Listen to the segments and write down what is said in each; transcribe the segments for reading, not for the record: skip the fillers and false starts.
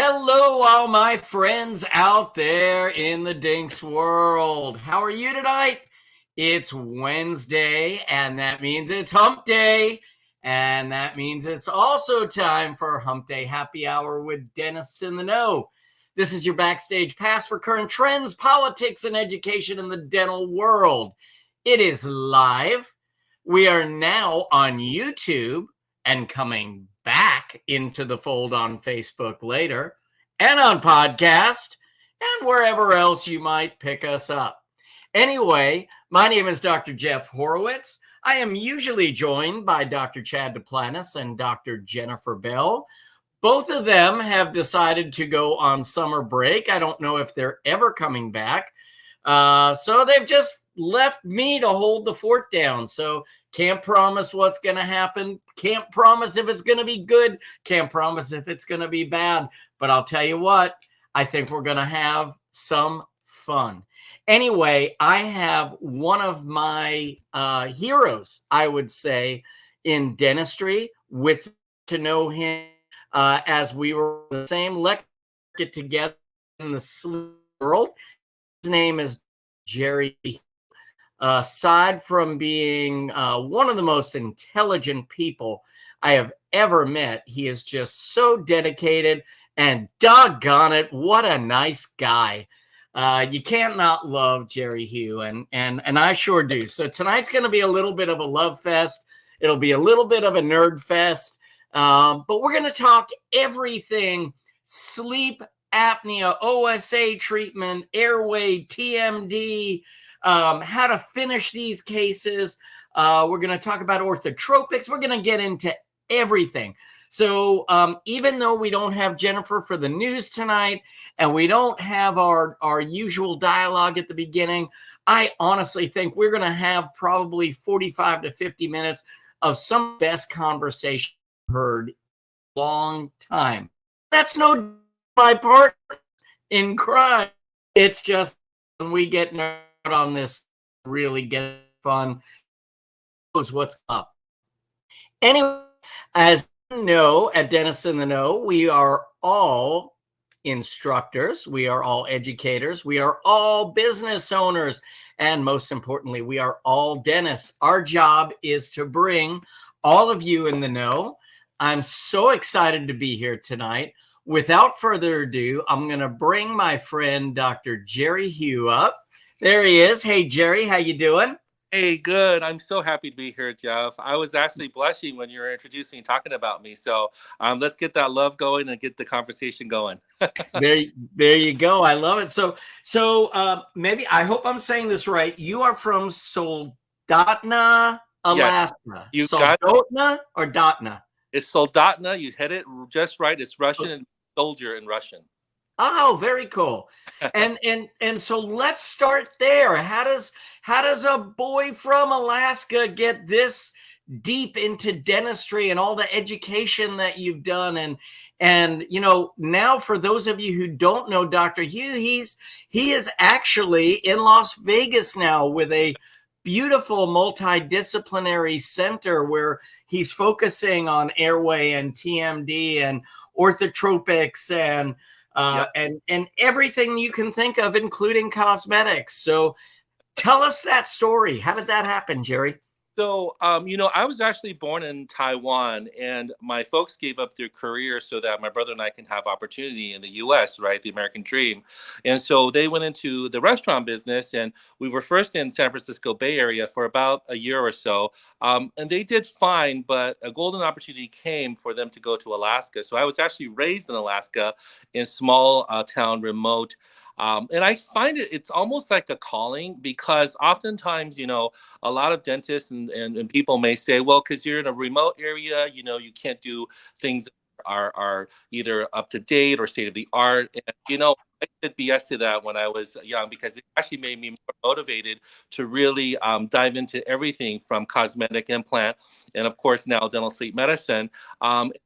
Hello, all my friends out there in the DINKs world. How are you tonight? It's Wednesday, and that means it's Hump Day. And that means it's also time for Humpday Happy Hour with dentists in the know. This is your backstage pass for current trends, politics, and education in the dental world. It is live. We are now on YouTube and coming back into the fold on Facebook later and on podcast and wherever else you might pick us up. Anyway, my name is Dr. Jeff Horowitz. I am usually joined by Dr. Chad Duplantis and Dr. Jennifer Bell. Both of them have decided to go on summer break. I don't know if they're ever coming back. So they've just left me to hold the fort down. So can't promise what's going to happen. Can't promise if it's going to be good. Can't promise if it's going to be bad. But I'll tell you what, I think we're going to have some fun. Anyway, I have one of my heroes, I would say, in dentistry, with to know him as we were in the same lecture get together in the sleep world. His name is Jerry. Aside from being one of the most intelligent people I have ever met, he is just so dedicated, and doggone it, what a nice guy. You can't not love Jerry Hugh, and I sure do. So tonight's going to be a little bit of a love fest. It'll be a little bit of a nerd fest, but we're going to talk everything sleep apnea, OSA treatment, airway, TMD, how to finish these cases. We're going to talk about orthotropics. We're going to get into everything. So even though we don't have Jennifer for the news tonight and we don't have our usual dialogue at the beginning, I honestly think we're going to have probably 45 to 50 minutes of some best conversation I've heard in a long time. That's no my part in crime. It's just when we get nerd on this, really get fun, knows what's up. Anyway, as you know, at Dentists in the Know, we are all instructors, we are all educators, we are all business owners, and most importantly, we are all dentists. Our job is to bring all of you in the know. I'm so excited to be here tonight. Without further ado, I'm going to bring my friend Dr. Jerry Hugh up. There he is. Hey, Jerry, how you doing? Hey, good. I'm so happy to be here, Jeff. I was actually blushing when you were introducing and talking about me. So let's get that love going and get the conversation going. there you go. I love it. So maybe, I hope I'm saying this right. You are from Soldotna, Alaska. Yeah, you Soldotna or Dotna? It's Soldotna. You hit it just right. It's Russian and soldier in Russian. Oh, very cool. And so let's start there. How does a boy from Alaska get this deep into dentistry and all the education that you've done? And you know, now for those of you who don't know Dr. Hugh, he is actually in Las Vegas now with a beautiful multidisciplinary center where he's focusing on airway and TMD and orthotropics and everything you can think of, including cosmetics. So tell us that story. How did that happen, Jerry? So, I was actually born in Taiwan, and my folks gave up their career so that my brother and I can have opportunity in the U.S., right? The American dream. And so they went into the restaurant business, and we were first in San Francisco Bay Area for about a year or so. And they did fine, but a golden opportunity came for them to go to Alaska. So I was actually raised in Alaska in small town, remote. And I find it's almost like a calling, because oftentimes, a lot of dentists and people may say, well, because you're in a remote area, you can't do things that are either up to date or state of the art. And, I said BS to that when I was young, because it actually made me more motivated to really dive into everything from cosmetic, implant, and of course now dental sleep medicine.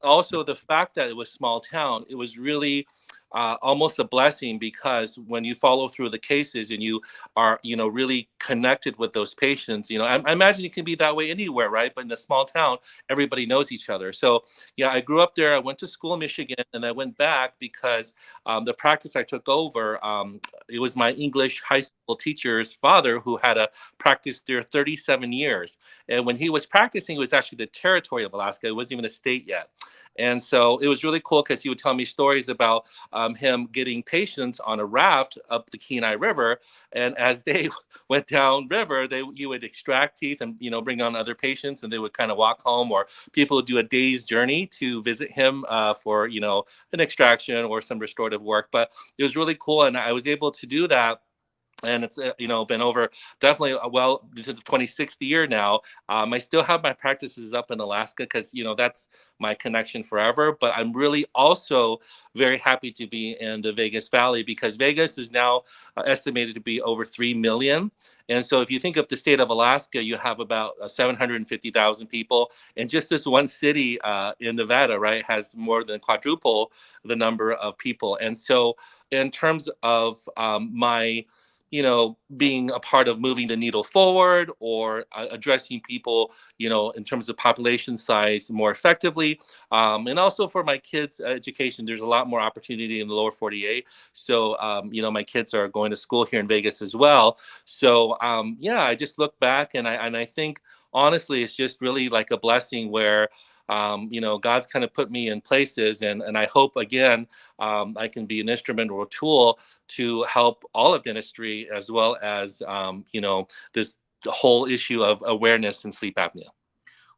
Also the fact that it was small town, it was really almost a blessing, because when you follow through the cases and you are, really connected with those patients. I imagine it can be that way anywhere, right? But in a small town, everybody knows each other. So yeah, I grew up there. I went to school in Michigan, and I went back because the practice I took over, it was my English high school teacher's father who had a practice there 37 years. And when he was practicing, it was actually the territory of Alaska. It wasn't even a state yet. And so it was really cool because he would tell me stories about him getting patients on a raft up the Kenai River. And as they went down river, you would extract teeth and bring on other patients, and they would kind of walk home, or people would do a day's journey to visit him for an extraction or some restorative work. But it was really cool, and I was able to do that. And it's been over definitely well to the 26th year now. I still have my practices up in Alaska because that's my connection forever. But I'm really also very happy to be in the Vegas Valley, because Vegas is now estimated to be over 3 million. And so if you think of the state of Alaska, you have about 750,000 people. And just this one city in Nevada, right, has more than quadruple the number of people. And so in terms of my being a part of moving the needle forward, or addressing people, in terms of population size more effectively. And also for my kids' education, there's a lot more opportunity in the lower 48. So, my kids are going to school here in Vegas as well. So, yeah, I just look back, and I think, honestly, it's just really like a blessing where God's kind of put me in places, and I hope, again, I can be an instrument or a tool to help all of dentistry, as well as this whole issue of awareness in sleep apnea.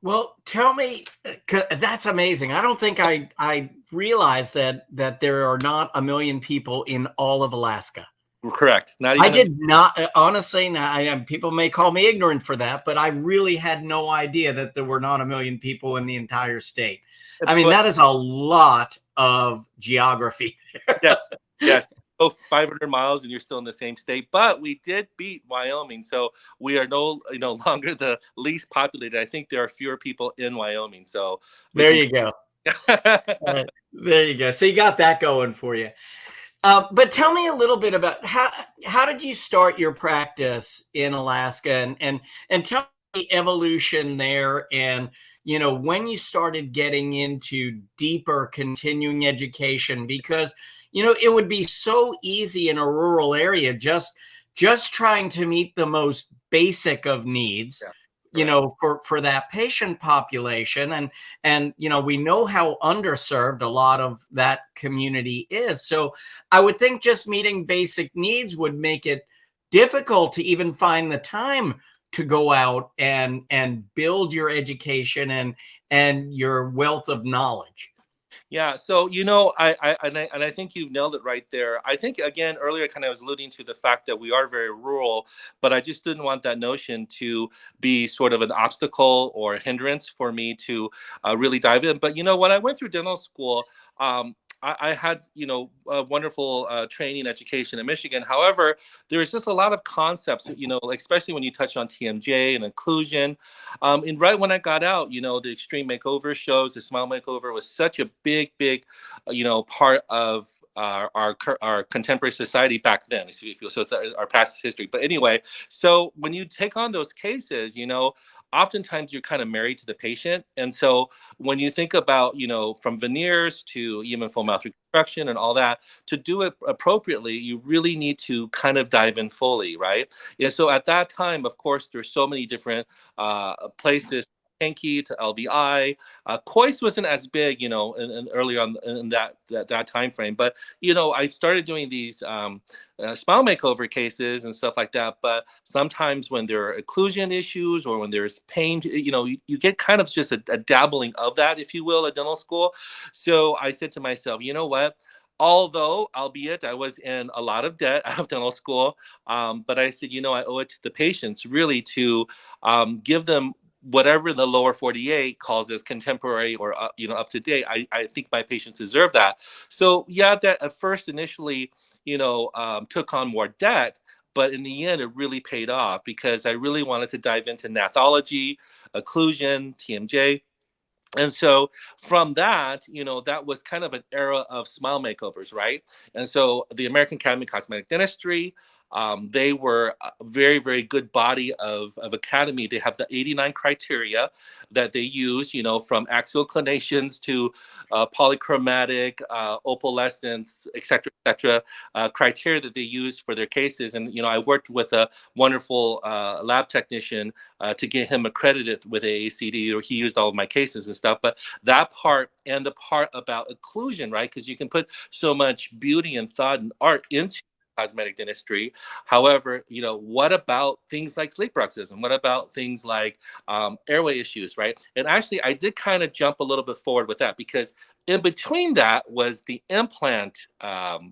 Well, tell me, 'cause that's amazing. I don't think I realized that there are not a million people in all of Alaska. Correct. Not I even did not, honestly. Now, people may call me ignorant for that, but I really had no idea that there were not a million people in the entire state. I mean, but that is a lot of geography. yeah, yes. Go 500 miles and you're still in the same state. But we did beat Wyoming, so we are no longer the least populated. I think there are fewer people in Wyoming, so we There can. you go. There you go. So you got that going for you. But tell me a little bit about how did you start your practice in Alaska, and tell me the evolution there, and when you started getting into deeper continuing education, because it would be so easy in a rural area just trying to meet the most basic of needs, Yeah, for that patient population. And we know how underserved a lot of that community is. So I would think just meeting basic needs would make it difficult to even find the time to go out and build your education and your wealth of knowledge. Yeah, so I think you nailed it right there. I think, again, earlier, kind of was alluding to the fact that we are very rural, but I just didn't want that notion to be sort of an obstacle or a hindrance for me to really dive in. But when I went through dental school, I had a wonderful training education in Michigan. However, there's just a lot of concepts, especially when you touch on TMJ and occlusion. And right when I got out, the extreme makeover shows, the smile makeover was such a big, part of our contemporary society back then. If you feel so, it's our past history. But anyway, so when you take on those cases, oftentimes you're kind of married to the patient. And so when you think about, from veneers to even full mouth reconstruction and all that, to do it appropriately, you really need to kind of dive in fully, right? And so at that time, of course, there's so many different places. Hanky to LVI. Coist wasn't as big, in early on in that time frame. But I started doing these smile makeover cases and stuff like that. But sometimes when there are occlusion issues, or when there's pain, you get kind of just a dabbling of that, if you will, at dental school. So I said to myself, you know what? Although, albeit I was in a lot of debt out of dental school, but I said, I owe it to the patients really to give them whatever the lower 48 calls as contemporary, or up to date. I think my patients deserve that. So yeah, that at first initially took on more debt, but in the end it really paid off, because I really wanted to dive into nathology, occlusion, TMJ. And so from that, that was kind of an era of smile makeovers, right? And so the American Academy of Cosmetic Dentistry, They were a very, very good body of academy. They have the 89 criteria that they use, from axial inclinations to polychromatic, opalescence, et cetera, criteria that they use for their cases. And, I worked with a wonderful lab technician to get him accredited with AACD, or he used all of my cases and stuff. But that part and the part about occlusion, right? Because you can put so much beauty and thought and art into cosmetic dentistry. However, what about things like sleep bruxism? What about things like airway issues, right? And actually, I did kind of jump a little bit forward with that, because in between that was the implant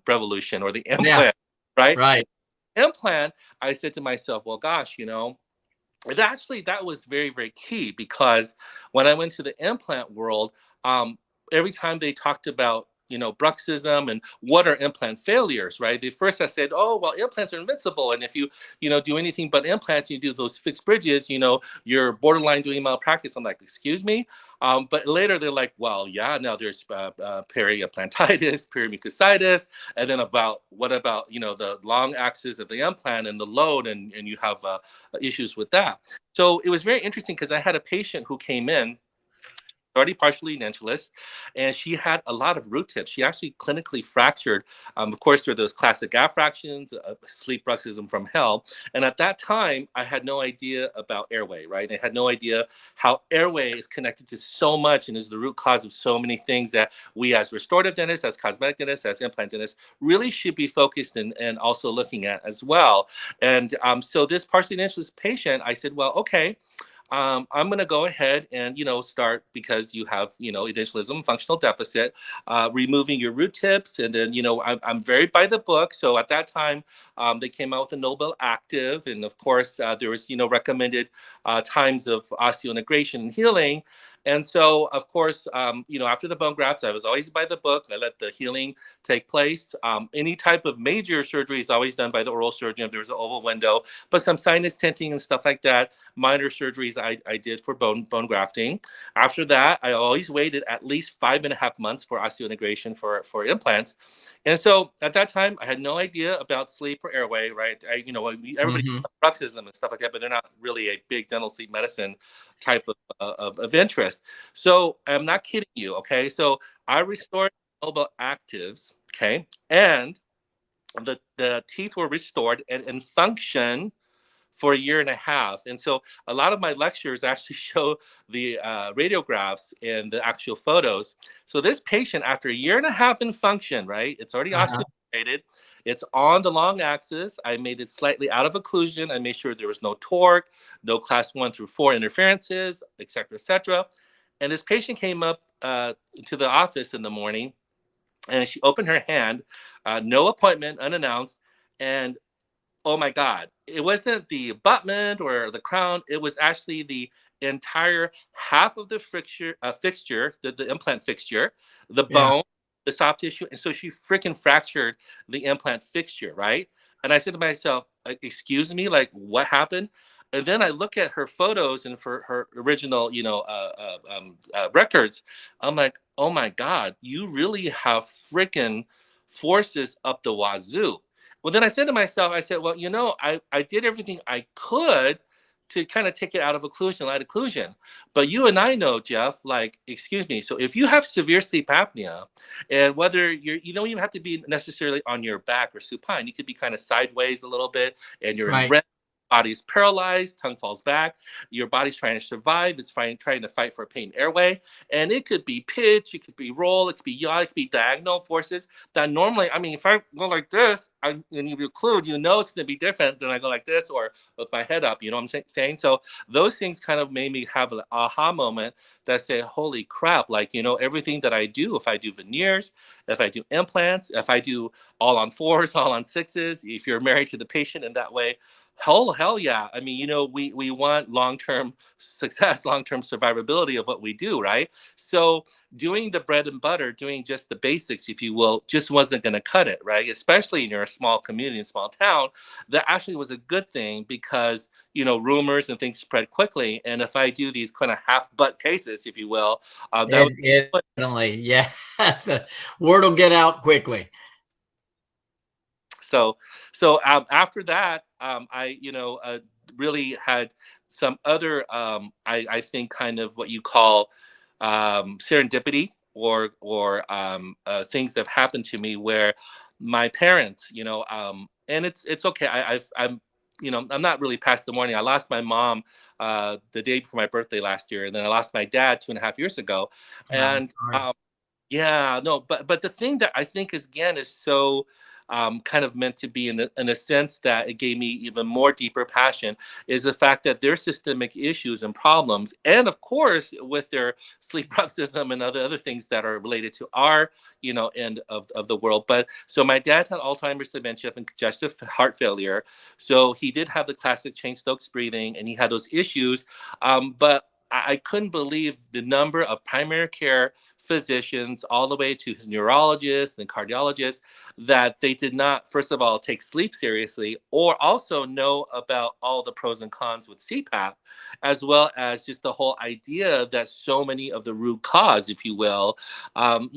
revolution, or the implant, right? Right. Implant, I said to myself, well, gosh, and actually, that was very, very key, because when I went to the implant world, every time they talked about, bruxism and what are implant failures, right? They first I said, oh, well, implants are invincible. And if you, do anything but implants, you do those fixed bridges, you're borderline doing malpractice. I'm like, excuse me? But later they're like, well, yeah, now there's periimplantitis, perimucositis. And then what about, the long axis of the implant and the load, and you have issues with that. So it was very interesting, because I had a patient who came in already partially edentulous, and she had a lot of root tips. She actually clinically fractured. Of course, there are those classic affractions, sleep bruxism from hell. And at that time, I had no idea about airway, right? I had no idea how airway is connected to so much and is the root cause of so many things that we, as restorative dentists, as cosmetic dentists, as implant dentists, really should be focused and also looking at as well. And so this partially edentulous patient, I said, well, okay, I'm going to go ahead and, start, because you have, edentulosum, functional deficit, removing your root tips. And then, I'm very by the book. So at that time, they came out with the Nobel Active. And of course, there was, recommended times of osseointegration and healing. And so, of course, after the bone grafts, I was always by the book. I let the healing take place. Any type of major surgery is always done by the oral surgeon if there's an oval window, but some sinus tenting and stuff like that. Minor surgeries I did for bone grafting. After that, I always waited at least 5.5 months for osseointegration for implants. And so at that time, I had no idea about sleep or airway, right? Everybody bruxism and stuff like that, but they're not really a big dental sleep medicine type of interest. So I'm not kidding you, okay? So I restored mobile actives, okay? And the teeth were restored and in function for 1.5 years. And so a lot of my lectures actually show the radiographs and the actual photos. So this patient, after 1.5 years in function, right? It's already osteointegrated. It's on the long axis. I made it slightly out of occlusion. I made sure there was no torque, no class 1 through 4 interferences, et cetera, et cetera. And this patient came up to the office in the morning, and she opened her hand, no appointment, unannounced, and oh my God, it wasn't the abutment or the crown. It was actually the entire half of the fixture, the implant fixture, the bone, the soft tissue. And so she freaking fractured the implant fixture, right? And I said to myself, excuse me, like, what happened? And then I look at her photos and for her original, records. I'm like, oh my God, you really have freaking forces up the wazoo. Well, then I said to myself, I said, well, I did everything I could to kind of take it out of occlusion, light occlusion. But you and I know, Jeff, like, excuse me. So if you have severe sleep apnea, and whether you don't even have to be necessarily on your back or supine, you could be kind of sideways a little bit, and you're in REM. Body's paralyzed, tongue falls back, your body's trying to survive, it's trying to fight for a pain airway, and it could be pitch, it could be roll, it could be yaw, it could be diagonal forces that normally, if I go like this, and you occlude, it's going to be different than I go like this or with my head up, you know what I'm saying? So those things kind of made me have an aha moment that say, holy crap, like, everything that I do, if I do veneers, if I do implants, if I do all on 4s, all on 6s, if you're married to the patient in that way, hell yeah. We want long-term success, long-term survivability of what we do, right? So doing the bread and butter, doing just the basics, if you will, just wasn't going to cut it, right? Especially in your small community, small town, that actually was a good thing because, rumors and things spread quickly. And if I do these kind of half-butt cases, if you will, definitely, yeah, the word will get out quickly. After that, I really had some other I think kind of what you call serendipity or things that have happened to me where my parents, and it's okay. I'm not really past the morning. I lost my mom the day before my birthday last year, and then I lost my dad 2.5 years ago, I'm and sorry. yeah, no, but the thing that I think is again is so kind of meant to be in a sense that it gave me even more deeper passion is the fact that their systemic issues and problems, and of course with their sleep bruxism and other things that are related to our end of the world. But so my dad had Alzheimer's, dementia, and congestive heart failure. So he did have the classic Cheyne-Stokes breathing, and he had those issues. But I couldn't believe the number of primary care physicians, all the way to his neurologist and cardiologist, that they did not, first of all, take sleep seriously, or also know about all the pros and cons with CPAP, as well as just the whole idea that so many of the root cause, if you will, and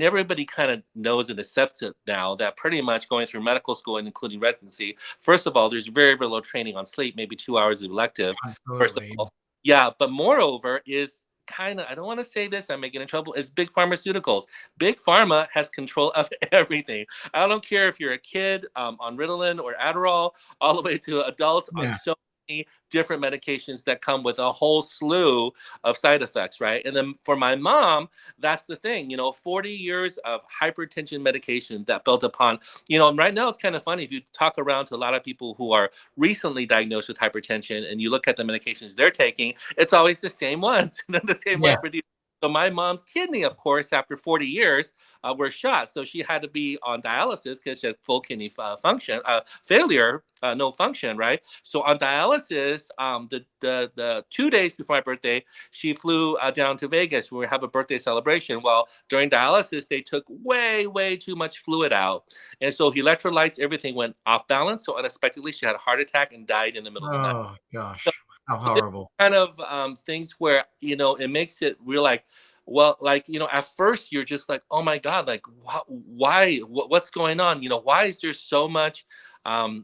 everybody kind of knows and accepts it now that pretty much going through medical school and including residency, first of all, there's very, very little training on sleep, maybe 2 hours of elective, first of Absolutely. all. Yeah, but moreover is kind of, I don't want to say this, I may get in trouble, is big pharmaceuticals. Big pharma has control of everything. I don't care if you're a kid on Ritalin or Adderall, all the way to adults on Yeah. so many different medications that come with a whole slew of side effects, right? And then for my mom, that's the thing, 40 years of hypertension medication that built upon, and right now it's kind of funny if you talk around to a lot of people who are recently diagnosed with hypertension and you look at the medications they're taking, it's always the same ones, and then the same Yeah. ones for these. So my mom's kidney, of course, after 40 years, were shot. So she had to be on dialysis because she had full kidney function failure, no function, right? So on dialysis, the 2 days before my birthday, she flew down to Vegas where we have a birthday celebration. Well, during dialysis, they took way, way too much fluid out. And so electrolytes, everything went off balance. So unexpectedly, she had a heart attack and died in the middle of the night. Oh gosh, how horrible. Kind of things where it makes it real like, well, like at first you're just like, oh my god, like why what's going on, why is there so much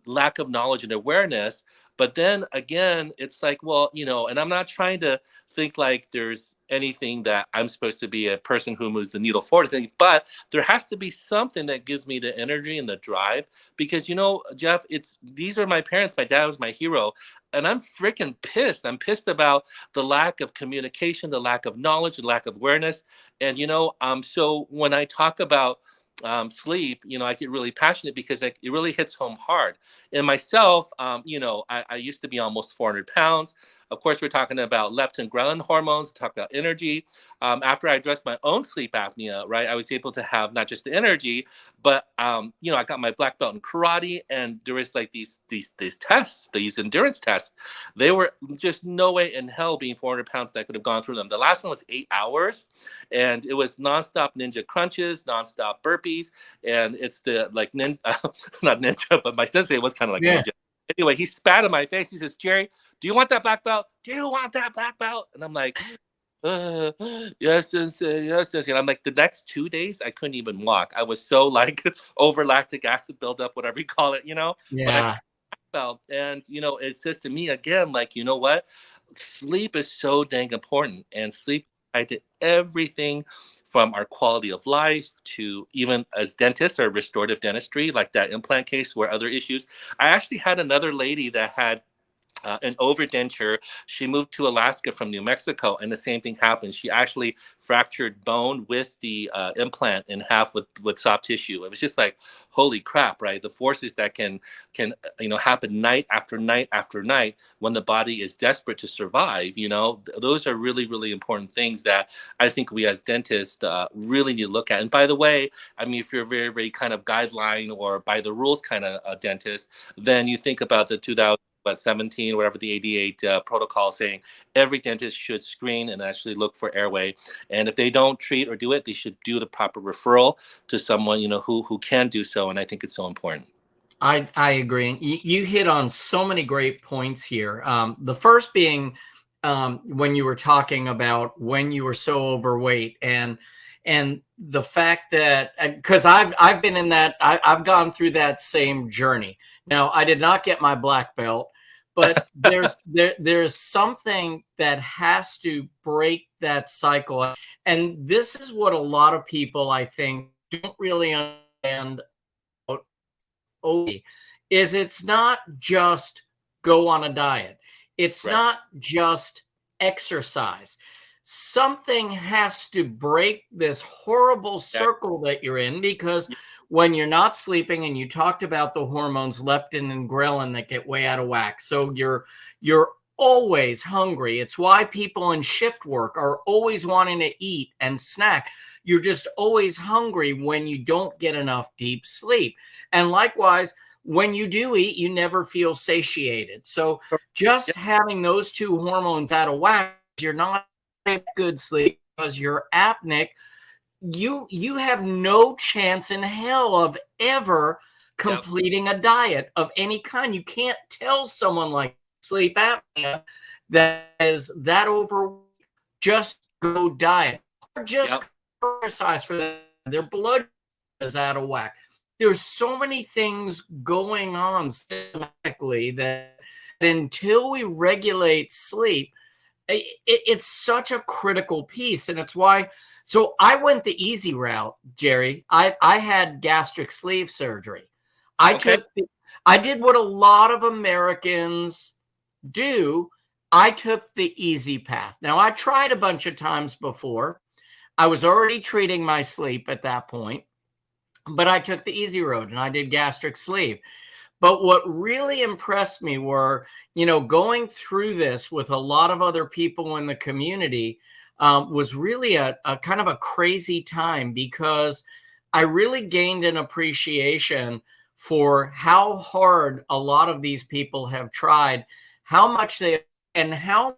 lack of knowledge and awareness? But then again, it's like, well, and I'm not trying to think like there's anything that I'm supposed to be a person who moves the needle forward thing, but there has to be something that gives me the energy and the drive, because Jeff, these are my parents. My dad was my hero, and I'm freaking pissed. I'm pissed about the lack of communication, the lack of knowledge, the lack of awareness. And so when I talk about sleep, I get really passionate because it really hits home hard. And myself, I used to be almost 400 pounds. Of course, we're talking about leptin, ghrelin hormones, talk about energy. After I addressed my own sleep apnea, right, I was able to have not just the energy, but I got my black belt in karate, and there was like these tests, these endurance tests. They were just no way in hell, being 400 pounds, that I could have gone through them. The last one was 8 hours, and it was nonstop ninja crunches, nonstop burpees, and it's the like not ninja, but my sensei was kind of like a ninja. Anyway, he spat in my face. He says, "Jerry, do you want that black belt? Do you want that black belt?" And I'm like, yes, sensei, yes, sensei. And I'm like, the next 2 days, I couldn't even walk. I was so like over lactic acid buildup, whatever you call it, But I Yeah. felt, and it says to me again, like, you know what? Sleep is so dang important, and sleep tied to everything from our quality of life to, even as dentists or restorative dentistry, like that implant case where other issues. I actually had another lady that had an overdenture. She moved to Alaska from New Mexico, and the same thing happened. She actually fractured bone with the implant in half with soft tissue. It was just like, holy crap, right? The forces that can happen night after night after night when the body is desperate to survive. Those are really, really important things that I think we as dentists really need to look at. And by the way, I mean, if you're a very, very kind of guideline or by the rules kind of dentist, then you think about the 2017, whatever the 88 protocol saying every dentist should screen and actually look for airway. And if they don't treat or do it, they should do the proper referral to someone, who can do so. And I think it's so important. I agree. And you hit on so many great points here. The first being when you were talking about when you were so overweight. And And the fact that, because I've been in that, I've gone through that same journey. Now, I did not get my black belt, but there's something that has to break that cycle. And this is what a lot of people, I think, don't really understand about OB, is it's not just go on a diet. It's Right. not just exercise. Something has to break this horrible Yeah. circle that you're in, because Yeah. when you're not sleeping, and you talked about the hormones leptin and ghrelin that get way out of whack, so you're always hungry. It's why people in shift work are always wanting to eat and snack. You're just always hungry when you don't get enough deep sleep. And likewise, when you do eat, you never feel satiated. So just Yeah. having those two hormones out of whack, you're not getting good sleep because you're apneic. You have no chance in hell of ever Yeah. completing a diet of any kind. You can't tell someone like sleep apnea that is that over, just go diet, or just Yeah. exercise for them. Their blood is out of whack. There's so many things going on systematically that until we regulate sleep, it's such a critical piece. And it's why, so I went the easy route, Jerry. I had gastric sleeve surgery. I Okay. took I did what a lot of Americans do. I took the easy path. Now, I tried a bunch of times before. I was already treating my sleep at that point, but I took the easy road and I did gastric sleeve. But what really impressed me were, going through this with a lot of other people in the community, was really a kind of a crazy time, because I really gained an appreciation for how hard a lot of these people have tried, how much they, and how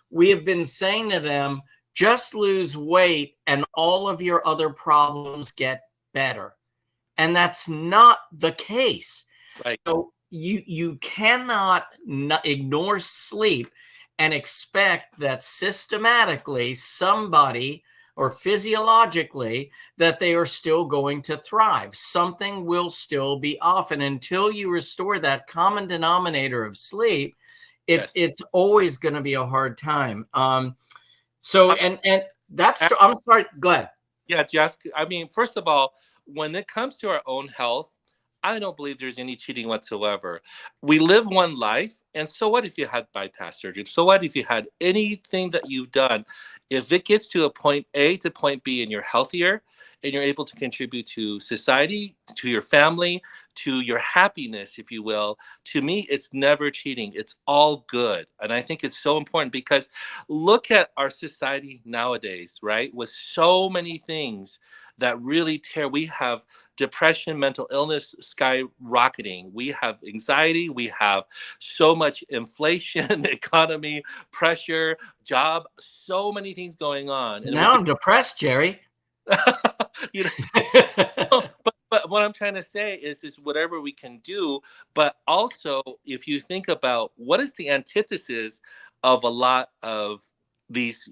we have been saying to them, just lose weight and all of your other problems get better. And that's not the case. Right. So you cannot ignore sleep and expect that systematically somebody, or physiologically, that they are still going to thrive. Something will still be off. And until you restore that common denominator of sleep, Yes. it's always going to be a hard time. So, Uh, and that's, uh, I'm sorry, go ahead. yeah, Jeff. I mean, first of all, when it comes to our own health, I don't believe there's any cheating whatsoever. We live one life, and so what if you had bypass surgery? So what if you had anything that you've done? If it gets to a point A to point B and you're healthier and you're able to contribute to society, to your family, to your happiness, if you will, to me, it's never cheating. It's all good. And I think it's so important because look at our society nowadays, right? With so many things that really tear. We have depression, mental illness skyrocketing. We have anxiety. We have so much inflation, economy, pressure, job, so many things going on. And with Now I'm depressed, Jerry. you know, but what I'm trying to say is whatever we can do, but also if you think about what is the antithesis of a lot of these,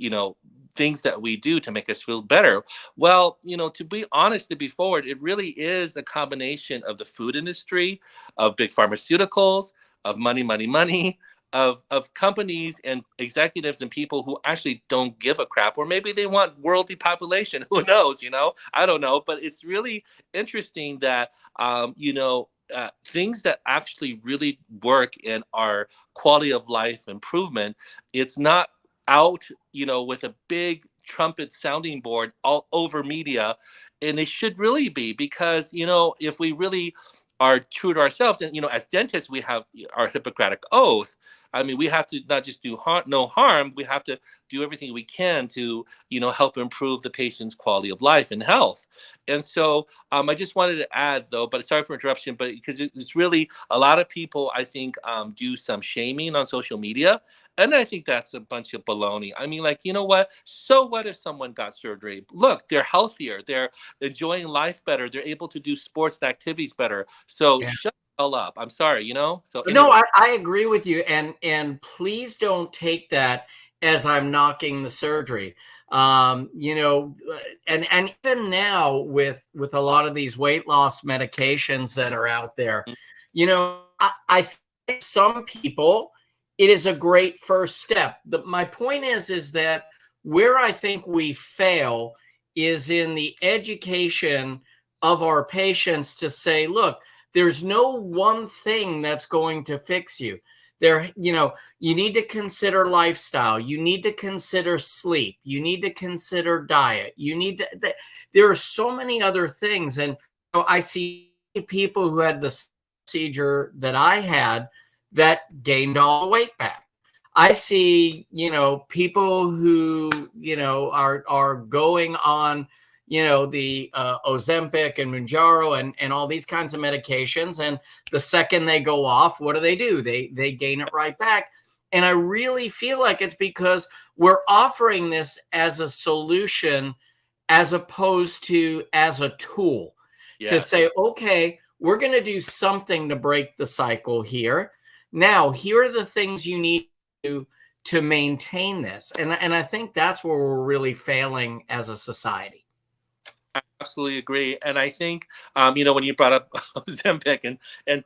things that we do to make us feel better. Well, to be honest, to be forward, it really is a combination of the food industry, of big pharmaceuticals, of money, money, money, of companies and executives and people who actually don't give a crap, or maybe they want world depopulation. Who knows? I don't know. But it's really interesting that things that actually really work in our quality of life improvement, it's not out, with a big trumpet sounding board all over media. And it should really be, because, if we really are true to ourselves, and, as dentists, we have our Hippocratic oath. I mean, we have to not just do no harm, we have to do everything we can to, help improve the patient's quality of life and health. And so I just wanted to add, though, but sorry for interruption, but because it's really a lot of people, I think, do some shaming on social media. And I think that's a bunch of baloney. I mean, like, you know what? So what if someone got surgery? Look, they're healthier. They're enjoying life better. They're able to do sports and activities better. So Yeah. shut the hell up. I'm sorry, So No, anyway. I agree with you, and please don't take that as I'm knocking the surgery. You know, and even now with a lot of these weight loss medications that are out there, you know, I think some people, it is a great first step. My point is that where I think we fail is in the education of our patients to say, look, there's no one thing that's going to fix you. There, you know, you need to consider lifestyle. You need to consider sleep. You need to consider diet. You need to, there are so many other things. And you know, I see people who had the procedure that I had that gained all the weight back. I see, you know, people who, you know, are going on, you know, the Ozempic and Mounjaro and all these kinds of medications, and the second they go off, what do? They gain it right back. And I really feel like it's because we're offering this as a solution as opposed to as a tool to say, okay, we're going to do something to break the cycle here. Now, here are the things you need to maintain this. And I think that's where we're really failing as a society. I absolutely agree, and I think you know, when you brought up Ozempic, and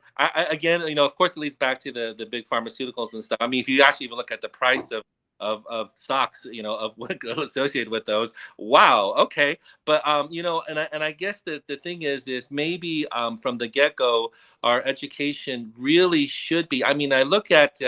again, you know, of course, it leads back to the big pharmaceuticals and stuff. I mean, if you actually even look at the price of stocks, you know, of what associated with those, wow, okay, but you know, and I guess the thing is maybe from the get go, our education really should be. I mean, I look at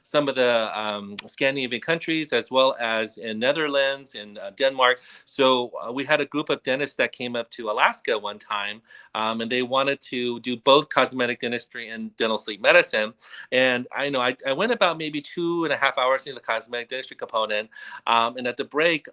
some of the Scandinavian countries as well as in Netherlands and Denmark. So we had a group of dentists that came up to Alaska one time, and they wanted to do both cosmetic dentistry and dental sleep medicine. And I know I went about maybe 2.5 hours into the cosmetic dentistry component, and at the break,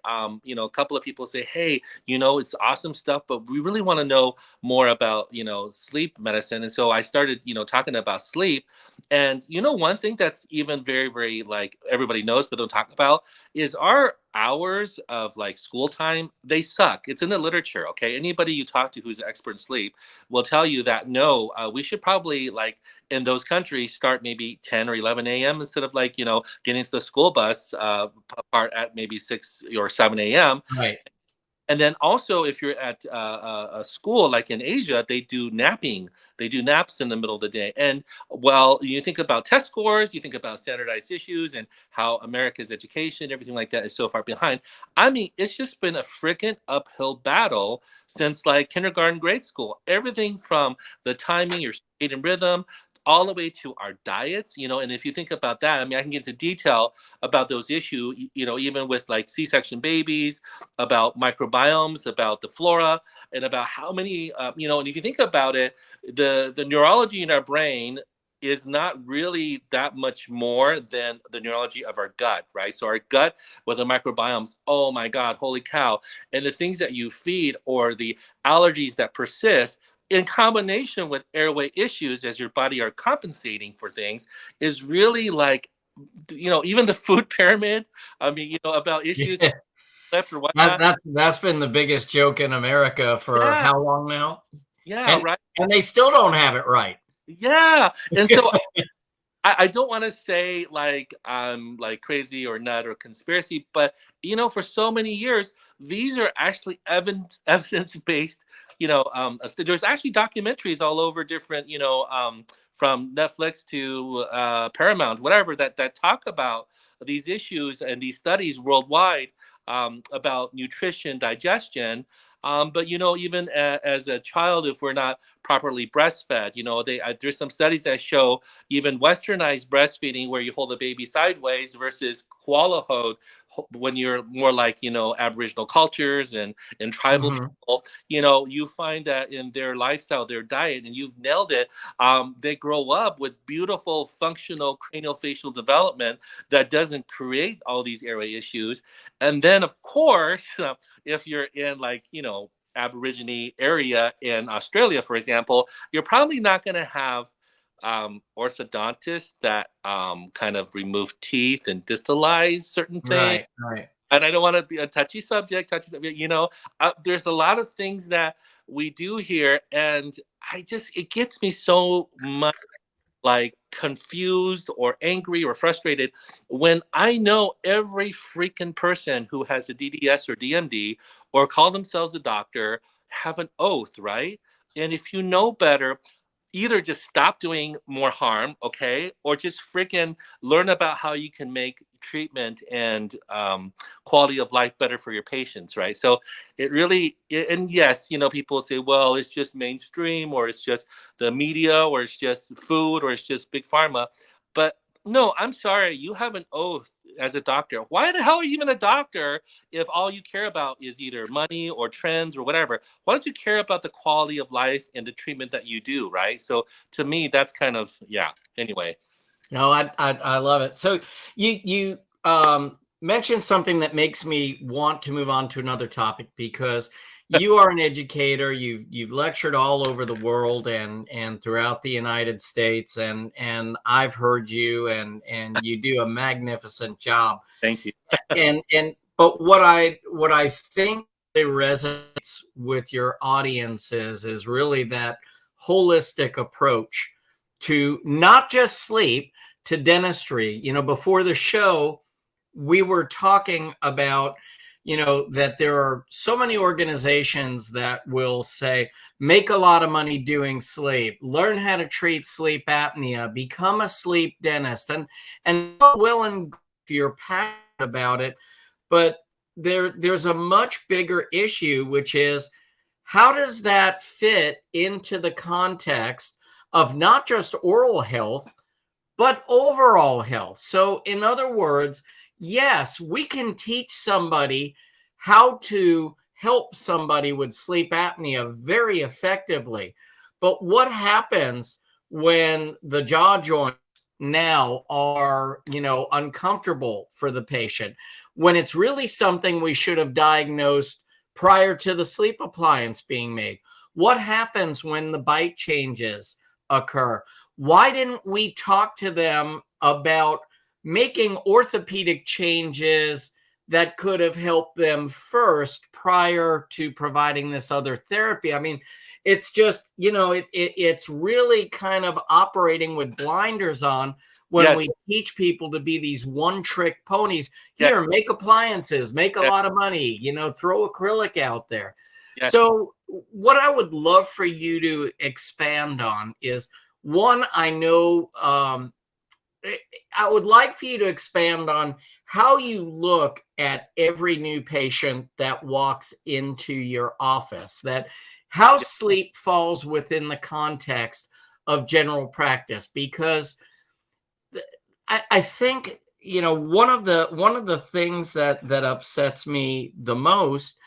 you know, a couple of people say, "Hey, you know, it's awesome stuff, but we really want to know more about, you know, sleep medicine." And so I started, you know, talking about sleep. And you know, one thing that's even very, very like everybody knows but don't talk about is our hours of like school time. They suck. It's in the literature. Okay, anybody you talk to who's an expert in sleep will tell you that no, we should probably, like, in those countries, start maybe 10 or 11 a.m. instead of, like, you know, getting to the school bus part at maybe 6 or 7 a.m. Right. And then also, if you're at a school like in Asia, they do napping. They do naps in the middle of the day. And well, you think about test scores, you think about standardized issues and how America's education, everything like that is so far behind. I mean, it's just been a freaking uphill battle since like kindergarten, grade school. Everything from the timing, your state and rhythm, all the way to our diets, you know. And if you think about that, I mean, I can get into detail about those issues, you know, even with like C-section babies, about microbiomes, about the flora, and about how many, you know, and if you think about it, the neurology in our brain is not really that much more than the neurology of our gut, right? So our gut with the microbiomes, oh my God, holy cow. And the things that you feed or the allergies that persist in combination with airway issues as your body are compensating for things is really like, you know, even the food pyramid, I mean, you know, about issues Yeah. left or whatnot. That's been the biggest joke in America for Yeah, how long now? yeah, And right. and they still don't have it right. Yeah. And so I don't want to say like I'm like crazy or nut or conspiracy, but you know, for so many years, these are actually evidence based. You know, there's actually documentaries all over different, you know, from Netflix to Paramount, whatever, that talk about these issues and these studies worldwide about nutrition, digestion. But you know, even as a child, if we're not properly breastfed, you know, there's some studies that show even westernized breastfeeding where you hold the baby sideways versus koala hold when you're more like, you know, aboriginal cultures and tribal Mhm. people, you know, you find that in their lifestyle, their diet, and you've nailed it, they grow up with beautiful functional craniofacial development that doesn't create all these airway issues. And then of course, if you're in like, you know, aborigine area in Australia, for example, you're probably not going to have orthodontists that kind of remove teeth and distalize certain things. Right, right. And I don't want to be a touchy subject, you know. There's a lot of things that we do here, and it gets me so much like confused or angry or frustrated when I know every freaking person who has a DDS or DMD or call themselves a doctor have an oath, right? And if you know better, either just stop doing more harm, okay, or just freaking learn about how you can make treatment and quality of life better for your patients, right? So it really, and yes, people say, well, it's just mainstream, or it's just the media, or it's just food, or it's just big pharma. But no, I'm sorry, you have an oath as a doctor. Why the hell are you even a doctor if all you care about is either money or trends or whatever? Why don't you care about the quality of life and the treatment that you do, right? So to me, that's kind of, yeah. Anyway. No, I love it. So you mentioned something that makes me want to move on to another topic, because you are an educator. You've lectured all over the world and throughout the United States, and I've heard you, and you do a magnificent job. Thank you. And but what I think it resonates with your audiences is really that holistic approach to not just sleep, to dentistry. Before the show, we were talking about, that there are so many organizations that will say, make a lot of money doing sleep, learn how to treat sleep apnea, become a sleep dentist, and well and good if you're passionate about it. But there's a much bigger issue, which is, how does that fit into the context of not just oral health, but overall health? So, in other words, yes, we can teach somebody how to help somebody with sleep apnea very effectively. But what happens when the jaw joints now are, uncomfortable for the patient, when it's really something we should have diagnosed prior to the sleep appliance being made? What happens when the bite changes occur? Why didn't we talk to them about making orthopedic changes that could have helped them first prior to providing this other therapy? I mean, it's just, it's really kind of operating with blinders on when we Yes. teach people to be these one-trick ponies. Yes. Here, make appliances, make a Yes. lot of money, throw acrylic out there. Yes. So what I would love for you to expand on is, one, I know I would like for you to expand on how you look at every new patient that walks into your office, that how Yes. sleep falls within the context of general practice. Because I think, one of the things that upsets me the most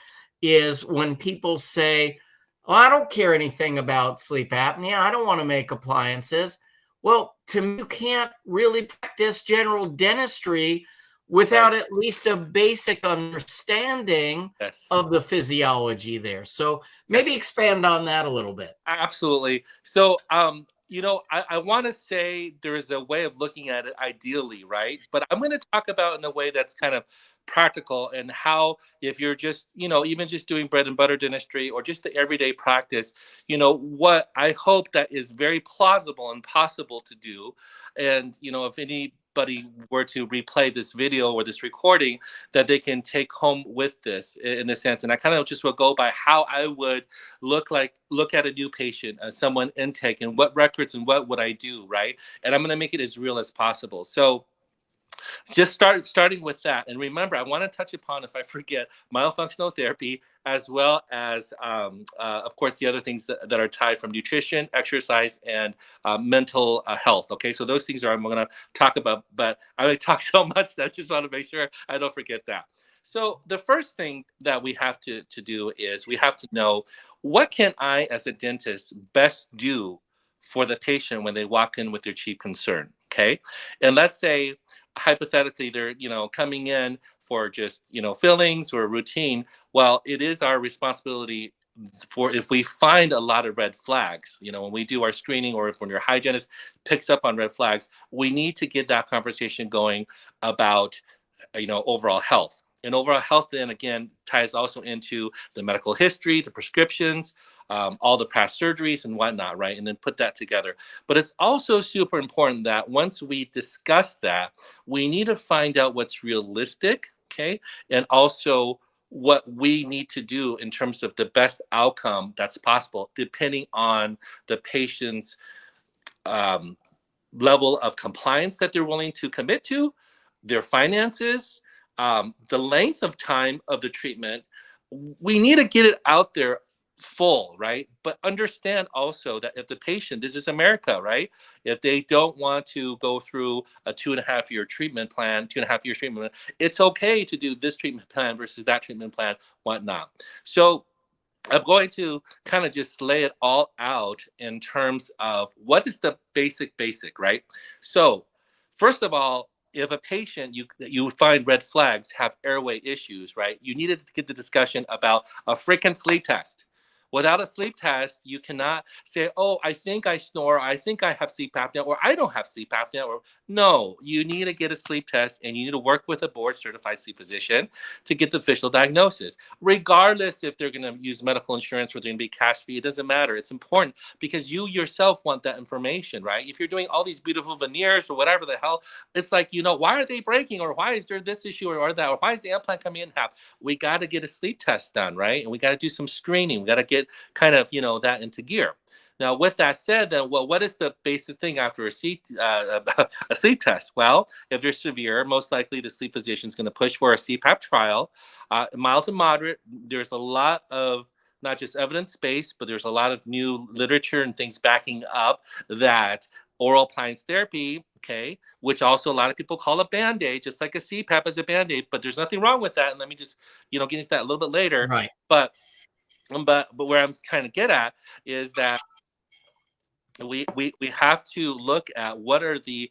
is when people say, well, I don't care anything about sleep apnea, I don't want to make appliances. Well, to me, you can't really practice general dentistry without Right. at least a basic understanding Yes. of the physiology there. So Yes. maybe expand on that a little bit. Absolutely. So, I want to say there is a way of looking at it ideally, right? But I'm going to talk about in a way that's kind of practical, and how, if you're just, even just doing bread and butter dentistry or just the everyday practice, what I hope that is very plausible and possible to do. And, if anybody were to replay this video or this recording, that they can take home with this in the sense. And I kind of just will go by how I would look at a new patient, someone intake, and what records and what would I do, right? And I'm going to make it as real as possible. So just starting with that. And remember, I want to touch upon, if I forget, myofunctional therapy, as well as of course the other things that are tied from nutrition, exercise, and mental health. Okay, so those things are I'm going to talk about, but I already talk so much that I just want to make sure I don't forget that. So the first thing that we have to do is we have to know, what can I as a dentist best do for the patient when they walk in with their chief concern. Okay, and let's say hypothetically they're coming in for just fillings or routine. Well, it is our responsibility, for if we find a lot of red flags, when we do our screening, or if when your hygienist picks up on red flags, we need to get that conversation going about overall health. And overall health then again ties also into the medical history, the prescriptions, all the past surgeries and whatnot, right? And then put that together. But it's also super important that once we discuss that, we need to find out what's realistic, okay? And also what we need to do in terms of the best outcome that's possible, depending on the patient's um, level of compliance that they're willing to commit to, their finances, the length of time of the treatment. We need to get it out there full, right? But understand also that if the patient, this is America, right? If they don't want to go through a 2.5 year treatment plan, 2.5 years treatment plan, it's okay to do this treatment plan versus that treatment plan, whatnot. So I'm going to kind of just lay it all out in terms of what is the basic, right? So, first of all, if a patient you find red flags have airway issues, right? You needed to get the discussion about a freaking sleep test. Without a sleep test, you cannot say, "Oh, I think I snore, I think I have sleep apnea, or I don't have sleep apnea." Or no, you need to get a sleep test, and you need to work with a board-certified sleep physician to get the official diagnosis regardless if they're going to use medical insurance or they're going to be cash fee. It doesn't matter. It's important because you yourself want that information, right? If you're doing all these beautiful veneers or whatever the hell, it's like, why are they breaking, or why is there this issue or that, or why is the implant coming in half? We got to get a sleep test done, right? And we got to do some screening. We got to get kind of, that into gear. Now, with that said, then, well, what is the basic thing after a sleep test? Well, if they're severe, most likely the sleep physician is going to push for a CPAP trial. Mild to moderate, there's a lot of not just evidence-based, but there's a lot of new literature and things backing up that oral appliance therapy, okay, which also a lot of people call a Band-Aid, just like a CPAP is a Band-Aid, but there's nothing wrong with that. And let me just, get into that a little bit later. Right. But where I'm trying to get at is that we have to look at what are the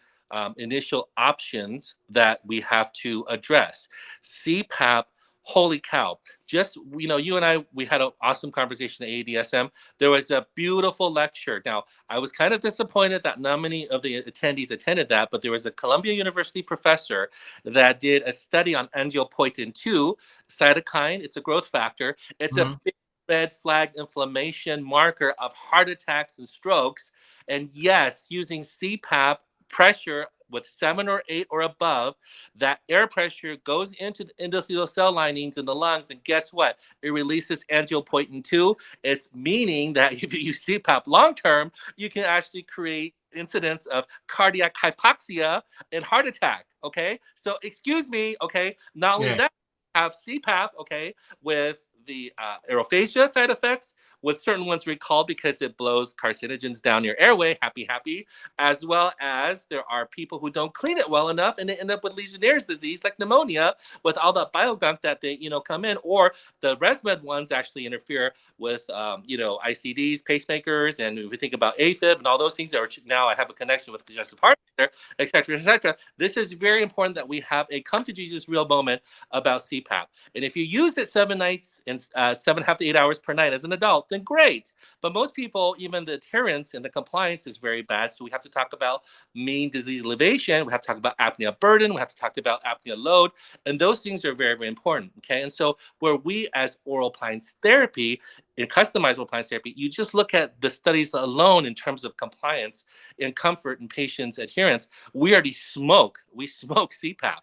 initial options that we have to address. CPAP, holy cow. Just, you and I, we had an awesome conversation at ADSM. There was a beautiful lecture. Now, I was kind of disappointed that not many of the attendees attended that, but there was a Columbia University professor that did a study on angiopoietin 2 cytokine. It's a growth factor. It's a big red flag inflammation marker of heart attacks and strokes. And yes, using CPAP pressure with 7 or 8 or above, that air pressure goes into the endothelial cell linings in the lungs. And guess what? It releases angiopoietin 2. It's meaning that if you use CPAP long term, you can actually create incidents of cardiac hypoxia and heart attack. Okay. So excuse me. Okay. Not only that, have CPAP, okay, with the aerophagia side effects, with certain ones recalled because it blows carcinogens down your airway, happy, as well as there are people who don't clean it well enough and they end up with Legionnaire's disease, like pneumonia, with all that biogunk that they, come in, or the ResMed ones actually interfere with, ICDs, pacemakers, and if we think about AFib and all those things that are now I have a connection with congestive heart failure, et cetera, et cetera. This is very important that we have a come to Jesus real moment about CPAP. And if you use it 7 nights and 7.5 to 8 hours per night as an adult, then great. But most people, even the adherence and the compliance is very bad. So we have to talk about mean disease elevation. We have to talk about apnea burden. We have to talk about apnea load. And those things are very, very important. Okay. And so where we as oral appliance therapy, in customized oral appliance therapy, you just look at the studies alone in terms of compliance and comfort and patients' adherence. We smoke CPAP.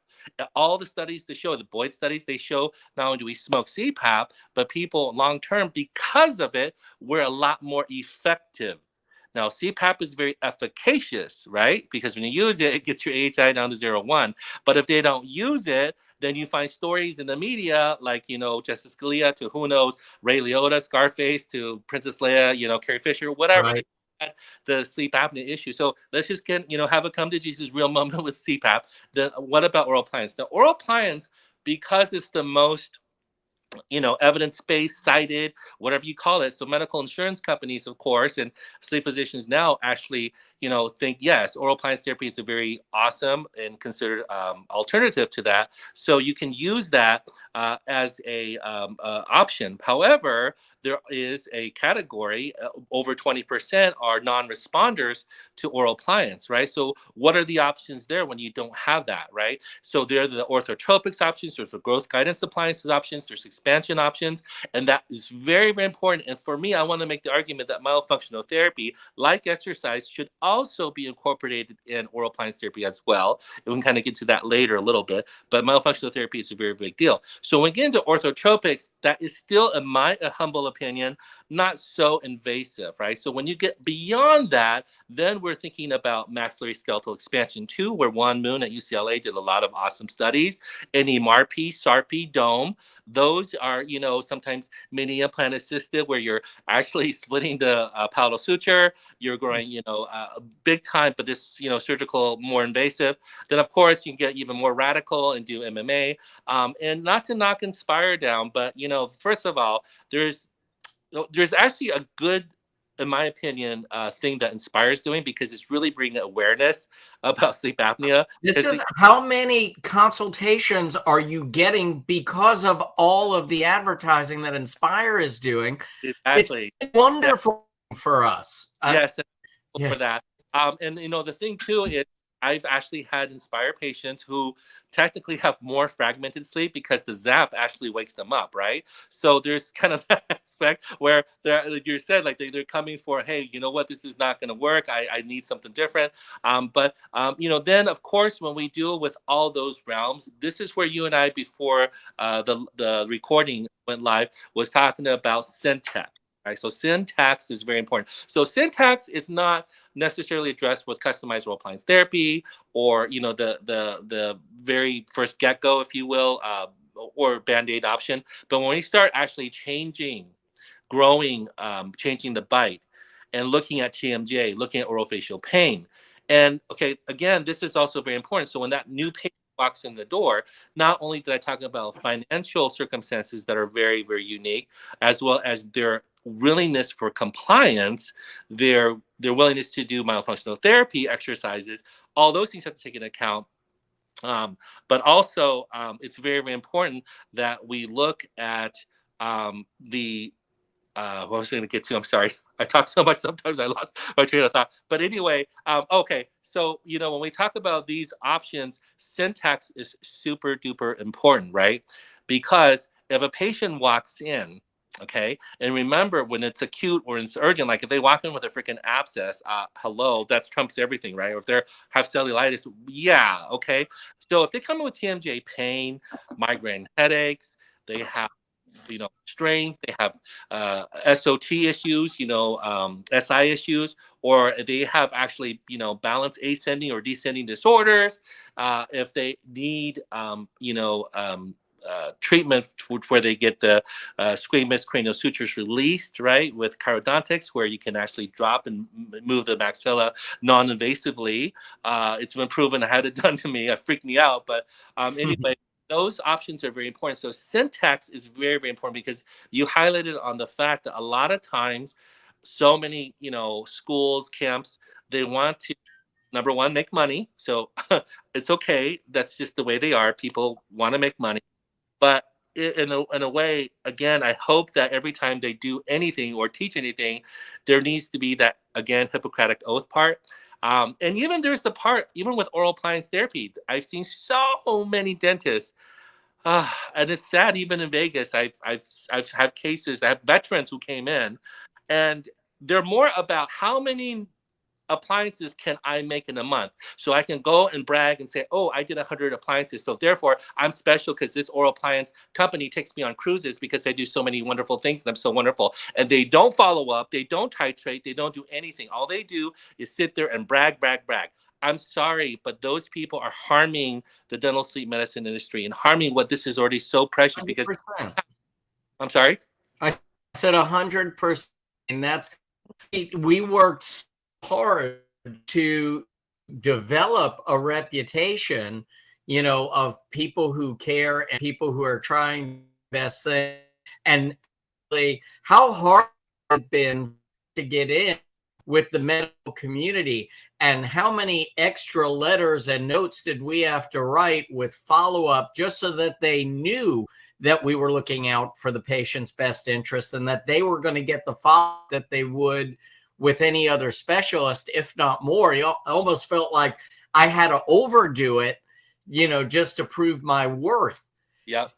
All the studies that show, the Boyd studies, they show not only do we smoke CPAP, but people long term, because of it, we're a lot more effective. Now, CPAP is very efficacious, right? Because when you use it, it gets your AHI down to 0.1. But if they don't use it, then you find stories in the media like, Justice Scalia to who knows, Ray Liotta, Scarface to Princess Leia, Carrie Fisher, whatever. Right. The sleep apnea issue. So let's just have a come to Jesus real moment with CPAP. Then what about oral appliance? Now, oral appliance, because it's the most evidence-based, cited, whatever you call it. So medical insurance companies, of course, and sleep physicians now actually, think yes, oral appliance therapy is a very awesome and considered alternative to that. So you can use that as a option. However, there is a category, over 20% are non-responders to oral appliance, right? So what are the options there when you don't have that, right? So there are the orthotropics options, there's the growth guidance appliances options, there's expansion options, and that is very, very important. And for me, I want to make the argument that myofunctional therapy, like exercise, should also be incorporated in oral appliance therapy as well. And we can kind of get to that later a little bit, but myofunctional therapy is a very big deal. So when we get into orthotropics, that is still, in my humble opinion, not so invasive, right? So when you get beyond that, then we're thinking about maxillary skeletal expansion too, where Juan Moon at UCLA did a lot of awesome studies. NEMRP, SARP, DOME, those are, sometimes mini implant assisted, where you're actually splitting the palatal suture, you're growing, big time, but this, surgical, more invasive. Then of course you can get even more radical and do MMA. And not to knock Inspire down, but first of all, there's actually a good, in my opinion, thing that Inspire's doing, because it's really bringing awareness about sleep apnea. This is how many consultations are you getting because of all of the advertising that Inspire is doing? Exactly. It's wonderful for us. Yes, for that. And the thing too is, I've actually had Inspire patients who technically have more fragmented sleep because the zap actually wakes them up, right? So there's kind of that aspect where like you said, like they're coming for, hey, you know what, this is not going to work. I need something different. But then of course, when we deal with all those realms, this is where you and I, before the recording went live, was talking about syntax. Right, so syntax is very important. So syntax is not necessarily addressed with customized oral appliance therapy, or the very first get-go, if you will, or band-aid option. But when we start actually growing, changing the bite, and looking at TMJ, looking at orofacial pain, and okay, again, this is also very important. So when that new patient walks in the door, not only did I talk about financial circumstances that are very, very unique, as well as their willingness for compliance, their willingness to do myofunctional therapy exercises, all those things have to take into account. But also, it's very, very important that we look at the what was I going to get to? I'm sorry. I talk so much, sometimes I lost my train of thought. But anyway, okay. So, when we talk about these options, syntax is super duper important, right? Because if a patient walks in, okay, and remember, when it's acute or it's urgent, like if they walk in with a freaking abscess, hello, that trumps everything, right? Or if they have cellulitis, yeah, okay. So if they come in with TMJ pain, migraine headaches, they have strains, they have SOT issues, SI issues, or they have actually, balance ascending or descending disorders. If they need, treatment where they get the squamous cranial sutures released, right, with chirodontics, where you can actually drop and move the maxilla non-invasively. It's been proven. I had it done to me. It freaked me out. But anyway, those options are very important. So syntax is very, very important, because you highlighted on the fact that a lot of times, so many, schools, camps, they want to, number one, make money. So it's okay. That's just the way they are. People want to make money. But in a way, again, I hope that every time they do anything or teach anything, there needs to be that, again, Hippocratic Oath part. And even there's the part, even with oral appliance therapy, I've seen so many dentists, and it's sad. Even in Vegas, I've had cases. I have veterans who came in, and they're more about how many appliances can I make in a month, so I can go and brag and say, oh, I did 100 appliances, so therefore I'm special because this oral appliance company takes me on cruises because I do so many wonderful things and I'm so wonderful. And they don't follow up, they don't titrate, they don't do anything. All they do is sit there and brag, brag, brag. I'm sorry, but those people are harming the dental sleep medicine industry and harming what this is already so precious. Because 100%. I'm sorry, I said 100%, and that's, we worked hard to develop a reputation, of people who care and people who are trying the best thing. And how hard it's been to get in with the medical community. And how many extra letters and notes did we have to write with follow-up just so that they knew that we were looking out for the patient's best interest and that they were going to get the follow-up that they would with any other specialist, if not more. I almost felt like I had to overdo it, just to prove my worth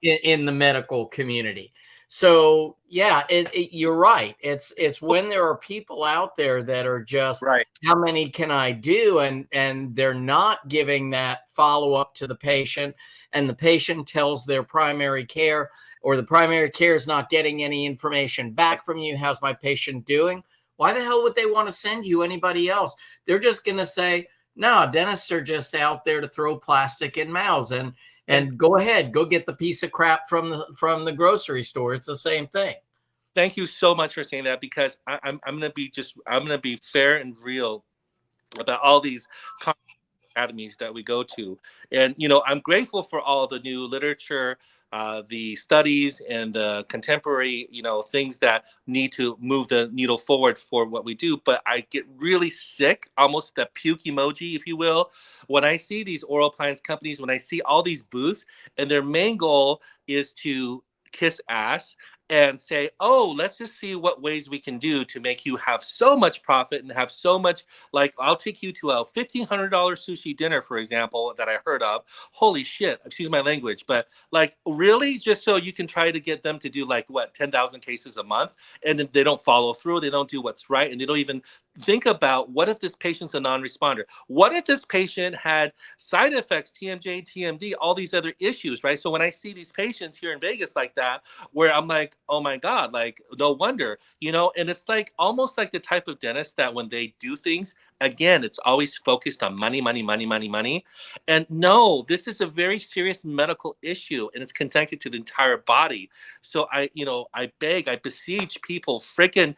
in the medical community. So yeah, you're right. It's when there are people out there that are just, how many can I do? And they're not giving that follow up to the patient, and the patient tells their primary care, or the primary care is not getting any information back from you. How's my patient doing? Why the hell would they want to send you anybody else? They're just going to say, no, dentists are just out there to throw plastic in mouths, and go ahead, go get the piece of crap from the grocery store. It's the same thing. Thank you so much for saying that, because I'm gonna be fair and real about all these academies that we go to, and I'm grateful for all the new literature, the studies, and the contemporary things that need to move the needle forward for what we do. But I get really sick, almost the puke emoji, if you will, when I see these oral appliance companies, when I see all these booths and their main goal is to kiss ass and say, oh, let's just see what ways we can do to make you have so much profit and have so much, like, I'll take you to a $1,500 sushi dinner, for example, that I heard of. Holy shit, excuse my language, but like, really, just so you can try to get them to do like, what, 10,000 cases a month, and then they don't follow through, they don't do what's right, and they don't even think about, what if this patient's a non-responder? What if this patient had side effects, TMJ, TMD, all these other issues, right? So when I see these patients here in Vegas like that, where I'm like, oh my God, like, no wonder, and it's like almost like the type of dentist that when they do things, again, it's always focused on money, money, money, money, money. And no, this is a very serious medical issue, and it's connected to the entire body. So I beg, I beseech people, freaking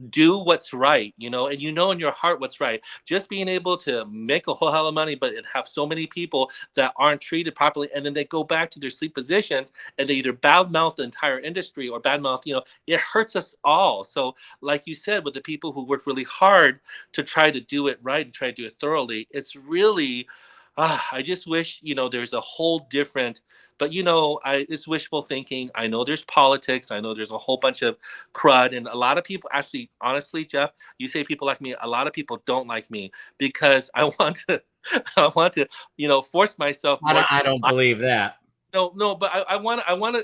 do what's right, and in your heart what's right. Just being able to make a whole hell of money, but have so many people that aren't treated properly, and then they go back to their sleep positions and they either badmouth the entire industry or badmouth, it hurts us all. So like you said, with the people who work really hard to try to do it right and try to do it thoroughly, it's really, I just wish, there's a whole different, but it's wishful thinking. I know there's politics. I know there's a whole bunch of crud, and a lot of people, actually, honestly, Jeff, you say people like me. A lot of people don't like me because I want to, force myself. I don't believe that. No, but I want to, I want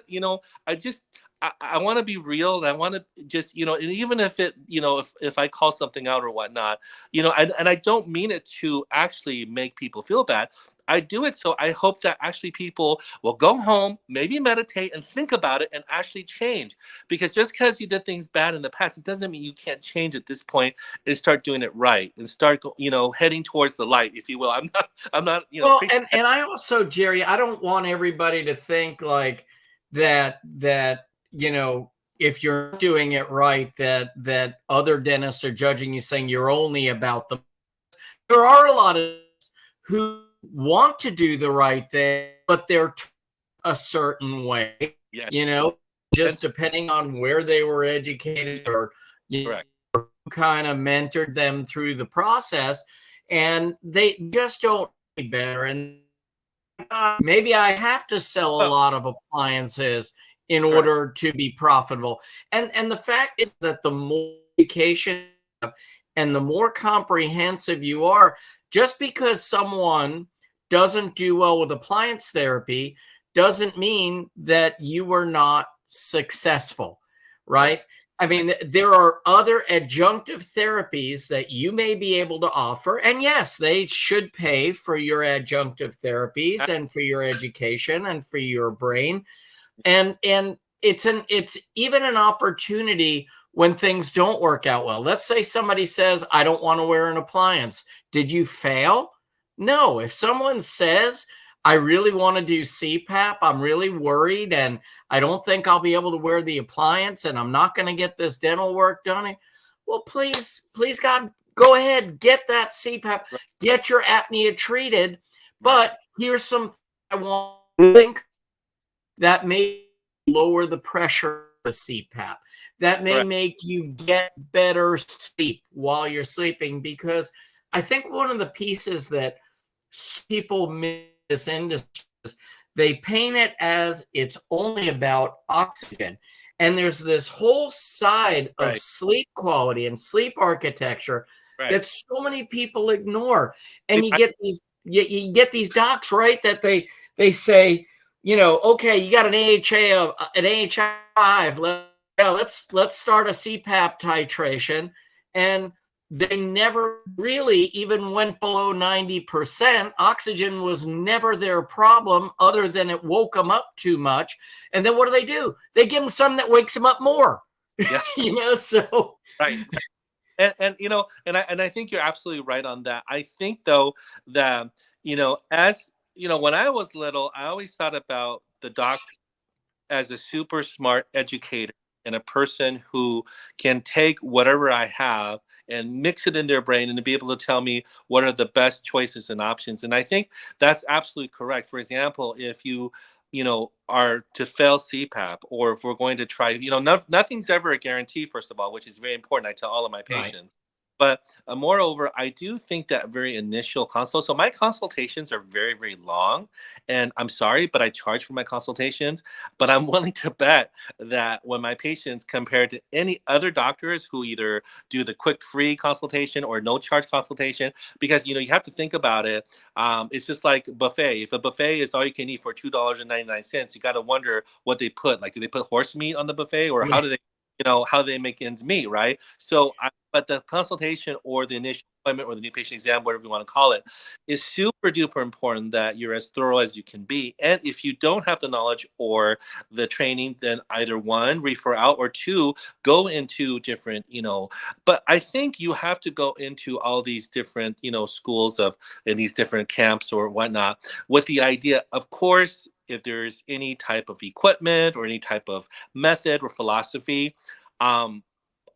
to be real, and I want to just, and even if it, if I call something out or whatnot, and I don't mean it to actually make people feel bad. I do it so I hope that actually people will go home, maybe meditate and think about it and actually change. Because just because you did things bad in the past, it doesn't mean you can't change at this point and start doing it right and start, heading towards the light, if you will. I'm not, Well, and I also, Jerry, I don't want everybody to think like that, if you're doing it right, that other dentists are judging you, saying you're only about the. There are a lot of who want to do the right thing, but they're a certain way, just depending on where they were educated, or who kind of mentored them through the process, and they just don't get better. And maybe I have to sell a lot of appliances in order to be profitable. And the fact is that the more education and the more comprehensive you are, just because someone doesn't do well with appliance therapy doesn't mean that you were not successful, right? I mean, there are other adjunctive therapies that you may be able to offer. And yes, they should pay for your adjunctive therapies and for your education and for your brain. And it's even an opportunity when things don't work out well. Let's say somebody says, I don't want to wear an appliance. Did you fail? No. If someone says, I really want to do CPAP, I'm really worried, and I don't think I'll be able to wear the appliance, and I'm not going to get this dental work done. Well, please, God, go ahead, get that CPAP, get your apnea treated. But here's some I want to think that may lower the pressure a CPAP that may Correct. make you get better sleep while you're sleeping. Because I think one of the pieces that people miss this industry is they paint it as it's only about oxygen. And there's this whole side of Right. sleep quality and sleep architecture Right. that so many people ignore. And See, you get these you get these docs, right, that they say, okay, you got an AHA of an AHI 5. Let's start a CPAP titration. And they never really even went below 90%. Oxygen was never their problem, other than it woke them up too much. And then what do? They give them some that wakes them up more. yeah. So Right. And I think you're absolutely right on that. I think though that as when I was little, I always thought about the doctor as a super smart educator and a person who can take whatever I have and mix it in their brain and to be able to tell me what are the best choices and options. And I think that's absolutely correct. For example, if you are to fail CPAP, or if we're going to try, nothing's ever a guarantee, first of all, which is very important. I tell all of my right. patients. But moreover, I do think that very initial consult. So my consultations are very, very long, and I'm sorry, but I charge for my consultations. But I'm willing to bet that when my patients, compared to any other doctors who either do the quick free consultation or no charge consultation, because you have to think about it. It's just like buffet. If a buffet is all you can eat for $2.99, you got to wonder what they put. Like, do they put horse meat on the buffet, or Yeah. how they make ends meet, right? So, but the consultation or the initial appointment or the new patient exam, whatever you want to call it, is super duper important that you're as thorough as you can be. And if you don't have the knowledge or the training, then either one, refer out, or two, go into different, but I think you have to go into all these different, schools in these different camps or whatnot, with the idea, of course, if there's any type of equipment or any type of method or philosophy, um,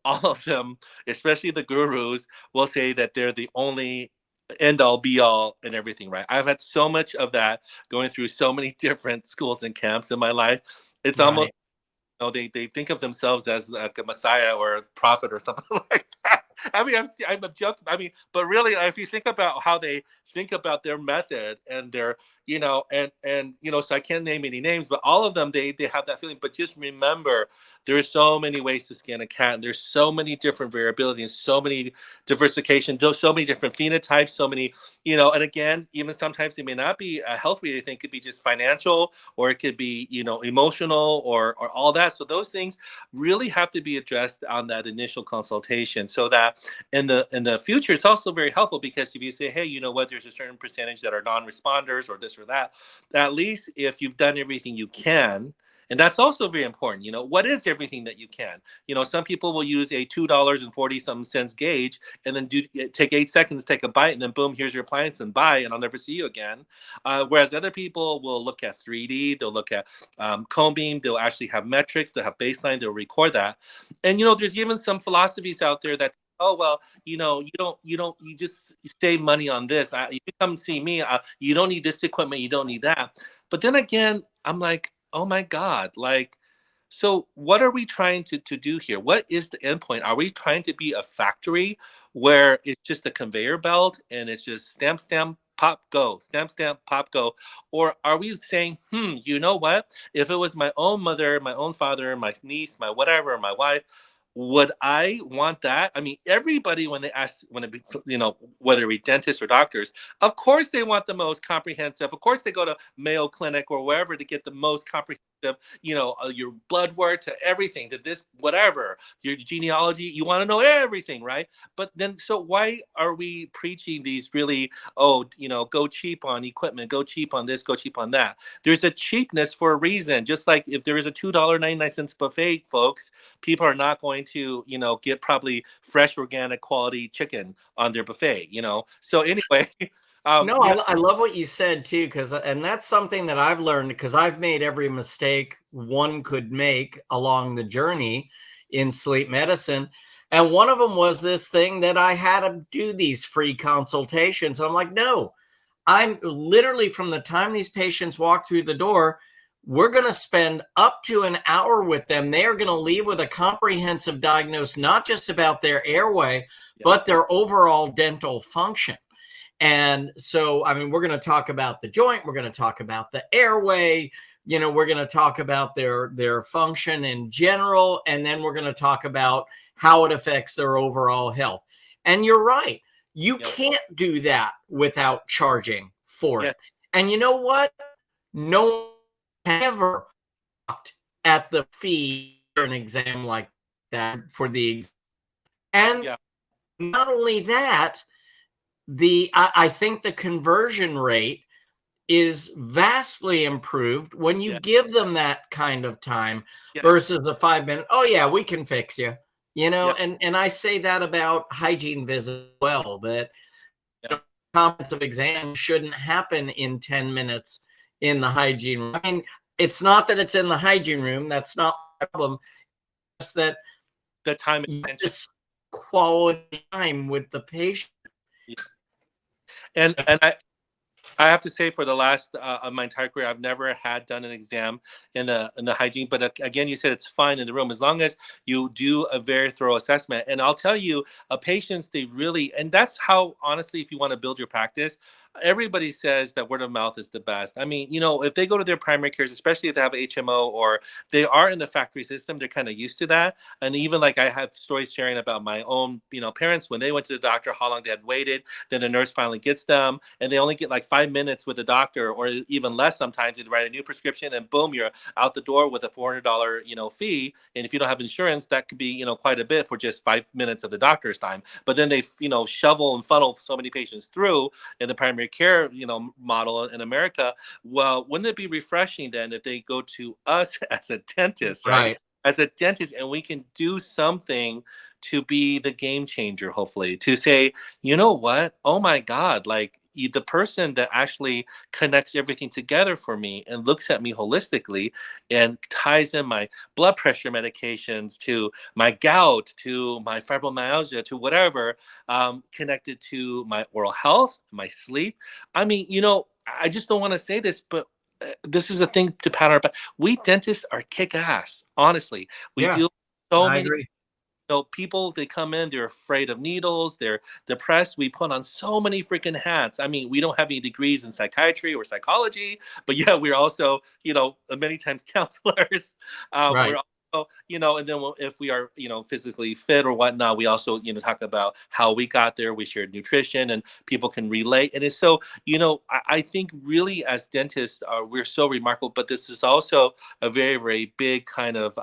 all of them, especially the gurus, will say that they're the only end all be all and everything, right? I've had so much of that going through so many different schools and camps in my life. It's almost, Right. they think of themselves as like a messiah or a prophet or something like that. I mean, I'm a joke. I mean, but really, if you think about how they think about their method and their, so I can't name any names, but all of them, they have that feeling. But just remember, there are so many ways to skin a cat. And there's so many different variability and so many diversification, so many different phenotypes, so many, and again, even sometimes it may not be a health related thing. It could be just financial, or it could be, emotional, or all that. So those things really have to be addressed on that initial consultation, so that in the future, it's also very helpful, because if you say, hey, you know what, there's a certain percentage that are non-responders or this or that, at least if you've done everything you can. And that's also very important. What is everything that you can? Some people will use a $2.40 gauge and then take 8 seconds, take a bite, and then boom, here's your appliance and bye, and I'll never see you again. Whereas other people will look at 3D, they'll look at cone beam, they'll actually have metrics, they'll have baseline, they'll record that. And there's even some philosophies out there that, oh well, you just save money on this. You come see me. You don't need this equipment. You don't need that. But then again, I'm like, oh my God, like, so what are we trying to do here? What is the end point? Are we trying to be a factory where it's just a conveyor belt and it's just stamp, stamp, pop, go, stamp, stamp, pop, go? Or are we saying, you know what? If it was my own mother, my own father, my niece, my whatever, my wife, would I want that? I mean, everybody, when they ask, whether it be dentists or doctors, of course they want the most comprehensive. Of course they go to Mayo Clinic or wherever to get the most comprehensive, your blood work to everything, to this, whatever, your genealogy, you want to know everything, right? But then, so why are we preaching these really, go cheap on equipment, go cheap on this, go cheap on that? There's a cheapness for a reason. Just like if there is a $2.99 buffet, folks, people are not going to, get probably fresh organic quality chicken on their buffet, So anyway, No, I love what you said too, and that's something that I've learned, because I've made every mistake one could make along the journey in sleep medicine. And one of them was this thing that I had to do these free consultations. I'm like, no, I'm literally, from the time these patients walk through the door, We're going to spend up to an hour with them. They are going to leave with a comprehensive diagnosis, not just about their airway, but their overall dental function. And so, I mean, we're going to talk about the joint. We're going to talk about the airway. You know, we're going to talk about their function in general. And then we're going to talk about how it affects their overall health. And you're right. You can't do that without charging for it. And you know what? No one ever looked at the fee for an exam like that for the exam. And not only that, I think the conversion rate is vastly improved when you give them that kind of time versus a 5 minute, oh yeah, we can fix you. You know, and I say that about hygiene visits as well, that comprehensive exam shouldn't happen in 10 minutes in the hygiene room. I mean, it's not that it's in the hygiene room. That's not the problem. It's that the time just quality time with the patient. And I have to say, for the last of my entire career, I've never had done an exam in the hygiene. But again, you said it's fine in the room as long as you do a very thorough assessment. And I'll tell you, patients, they really, and that's how, honestly, if you want to build your practice, everybody says that word of mouth is the best. I mean, you know, if they go to their primary cares, especially if they have HMO or they are in the factory system, they're kind of used to that. And even like I have stories sharing about my own, you know, parents when they went to the doctor, how long they had waited, then the nurse finally gets them, and they only get like 5 minutes with the doctor, or even less sometimes. They write a new prescription, and boom, you're out the door with a $400, you know, fee. And if you don't have insurance, that could be, you know, quite a bit for just 5 minutes of the doctor's time. But then they, you know, shovel and funnel so many patients through in the primary care, you know, model in America. Well, wouldn't it be refreshing then if they go to us as a dentist, right? As a dentist, and we can do something to be the game changer, hopefully, to say, you know what? Oh my God, like the person that actually connects everything together for me and looks at me holistically and ties in my blood pressure medications to my gout, to my fibromyalgia, to whatever, connected to my oral health, my sleep. I mean, you know, I just don't want to say this, but this is a thing to pat our back. We dentists are kick ass, honestly. We do so many. You know, people, they come in, they're afraid of needles, they're depressed. We put on so many freaking hats. I mean, we don't have any degrees in psychiatry or psychology, but yeah, we're also, you know, many times counselors. We're also, you know, and then if we are, you know, physically fit or whatnot, we also, you know, talk about how we got there. We shared nutrition and people can relate. And it's so, you know, I think really as dentists, we're so remarkable, but this is also a very, very big kind of,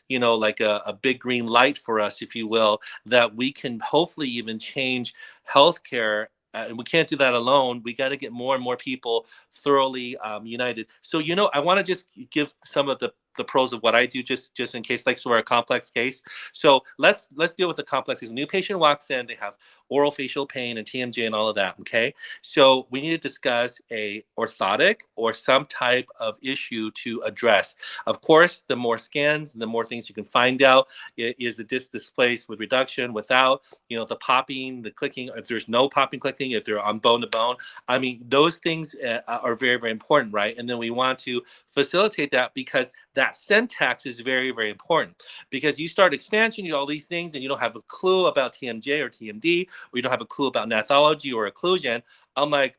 you know, like a big green light for us, if you will, that we can hopefully even change healthcare. And we can't do that alone. We got to get more and more people thoroughly united. So, you know, I want to just give some of the pros of what I do, just in case, like, so we're a complex case. So let's deal with the complex case. A new patient walks in, they have oral facial pain and TMJ and all of that. Okay. So we need to discuss a orthotic or some type of issue to address. Of course, the more scans, the more things you can find out. Is the disc displaced with reduction, without, you know, the popping, the clicking, if there's no popping, clicking, if they're on bone to bone. I mean, those things are very, very important, right? And then we want to facilitate that, because that syntax is very, very important. Because you start expansion, you do all these things, and you don't have a clue about TMJ or TMD, or you don't have a clue about nathology or occlusion. I'm like,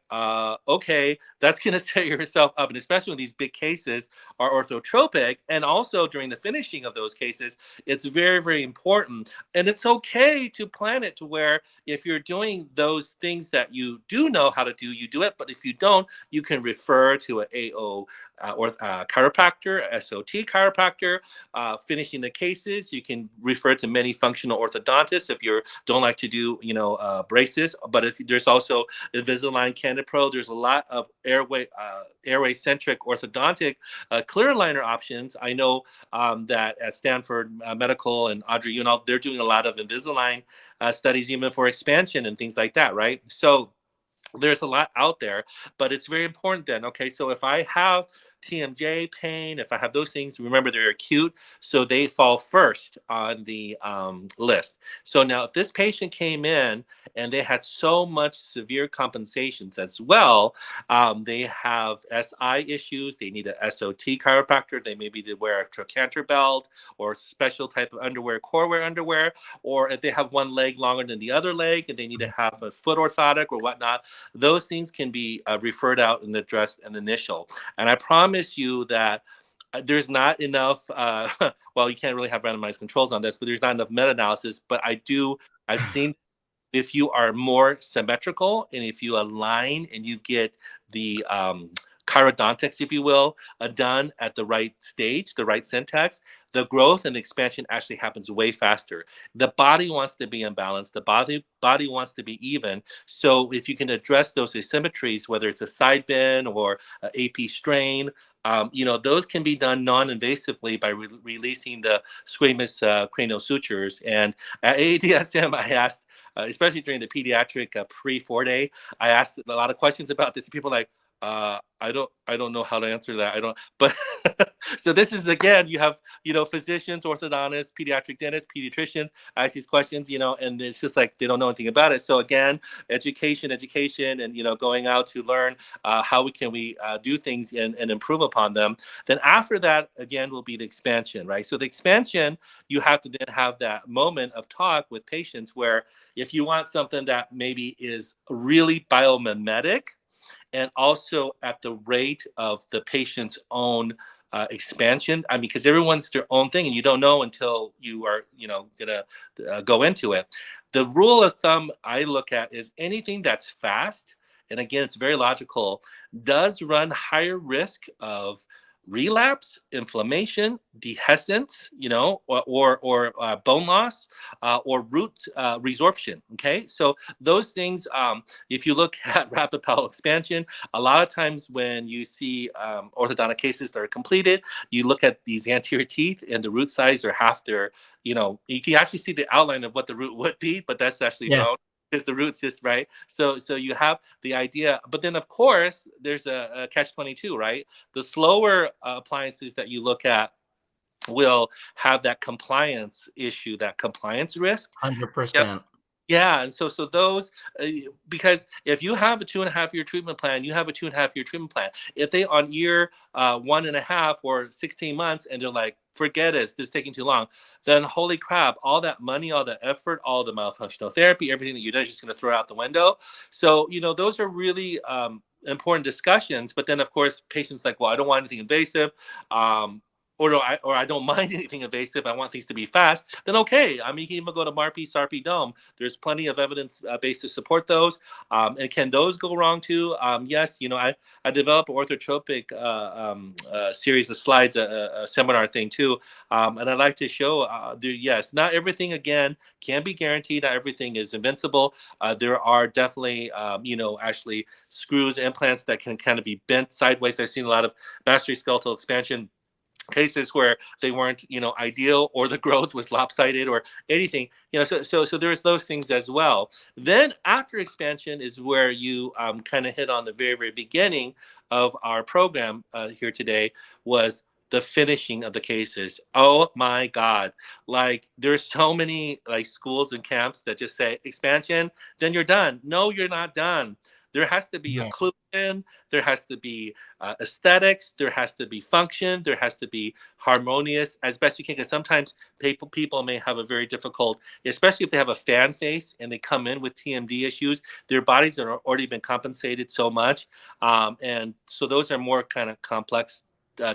okay, that's going to set yourself up. And especially when these big cases are orthotropic, and also during the finishing of those cases, it's very, very important. And it's okay to plan it to where if you're doing those things that you do know how to do, you do it. But if you don't, you can refer to an AO or chiropractor, SOT chiropractor. Finishing the cases, you can refer to many functional orthodontists if you don't like to do, you know, braces. But if there's also Invisalign, Candid Pro, there's a lot of airway centric orthodontic clear aligner options. I know that at Stanford Medical and Audrey, you know, they're doing a lot of Invisalign studies even for expansion and things like that, right? So there's a lot out there, but it's very important then. Okay, so if I have TMJ pain, if I have those things, remember they're acute, so they fall first on the list. So now, if this patient came in and they had so much severe compensations as well, they have SI issues, they need a SOT chiropractor, they maybe need to wear a trochanter belt or special type of underwear, core wear underwear, or if they have one leg longer than the other leg and they need to have a foot orthotic or whatnot, those things can be referred out and addressed in initial. And I promise you that there's not enough, well, you can't really have randomized controls on this, but there's not enough meta-analysis. But I've seen if you are more symmetrical and if you align and you get the chirodontics, if you will, done at the right stage, the right syntax, the growth and expansion actually happens way faster. The body wants to be in balance. The body wants to be even. So if you can address those asymmetries, whether it's a side bend or an AP strain, those can be done non-invasively by releasing the squamous cranial sutures. And at AADSM, I asked, especially during the pediatric pre-4-day, I asked a lot of questions about this. People are like, I don't know how to answer that. I don't, but so this is, again, you have, physicians, orthodontists, pediatric dentists, pediatricians ask these questions, and it's just like, they don't know anything about it. So again, education, and, going out to learn how we do things and improve upon them. Then after that, again, will be the expansion, right? So the expansion, you have to then have that moment of talk with patients where if you want something that maybe is really biomimetic, and also at the rate of the patient's own expansion. I mean, because everyone's their own thing, and you don't know until you are, gonna go into it. The rule of thumb I look at is anything that's fast, and again, it's very logical, does run higher risk of relapse, inflammation, dehiscence, or bone loss, or root resorption. Okay, so those things, if you look at rapid palatal expansion, a lot of times when you see orthodontic cases that are completed, you look at these anterior teeth and the root size are half their, you can actually see the outline of what the root would be, but that's actually bone. Because the roots just right. So you have the idea, but then of course there's a catch-22, right? The slower appliances that you look at will have that compliance issue, that compliance risk. 100%. Yeah, and so those, because if you have a 2.5-year treatment plan, you have a 2.5-year treatment plan. If they on year 1.5 or 16 months and they're like, forget it, this is taking too long, then holy crap, all that money, all the effort, all the myofunctional therapy, everything that you did is just going to throw out the window. So those are really important discussions. But then of course, patients like, well, I don't want anything invasive. Or I don't mind anything invasive. I want things to be fast. Then okay, I mean, you can even go to MARPI, SARPI, DOME. There's plenty of evidence based to support those. And can those go wrong too? Yes. I developed an orthotropic series of slides, a seminar thing too. And I like to show yes, not everything again can be guaranteed. Not everything is invincible. There are definitely actually screws, implants that can kind of be bent sideways. I've seen a lot of mastoskeletal expansion cases where they weren't, ideal, or the growth was lopsided or anything, so there's those things as well. Then after expansion is where you kind of hit on the very, very beginning of our program here today, was the finishing of the cases. Oh my God. Like there's so many like schools and camps that just say expansion, then you're done. No, you're not done. There has to be occlusion, there has to be aesthetics, there has to be function, there has to be harmonious as best you can. Because sometimes people may have a very difficult, especially if they have a fan face and they come in with TMD issues, their bodies are already been compensated so much. And so those are more kind of complex,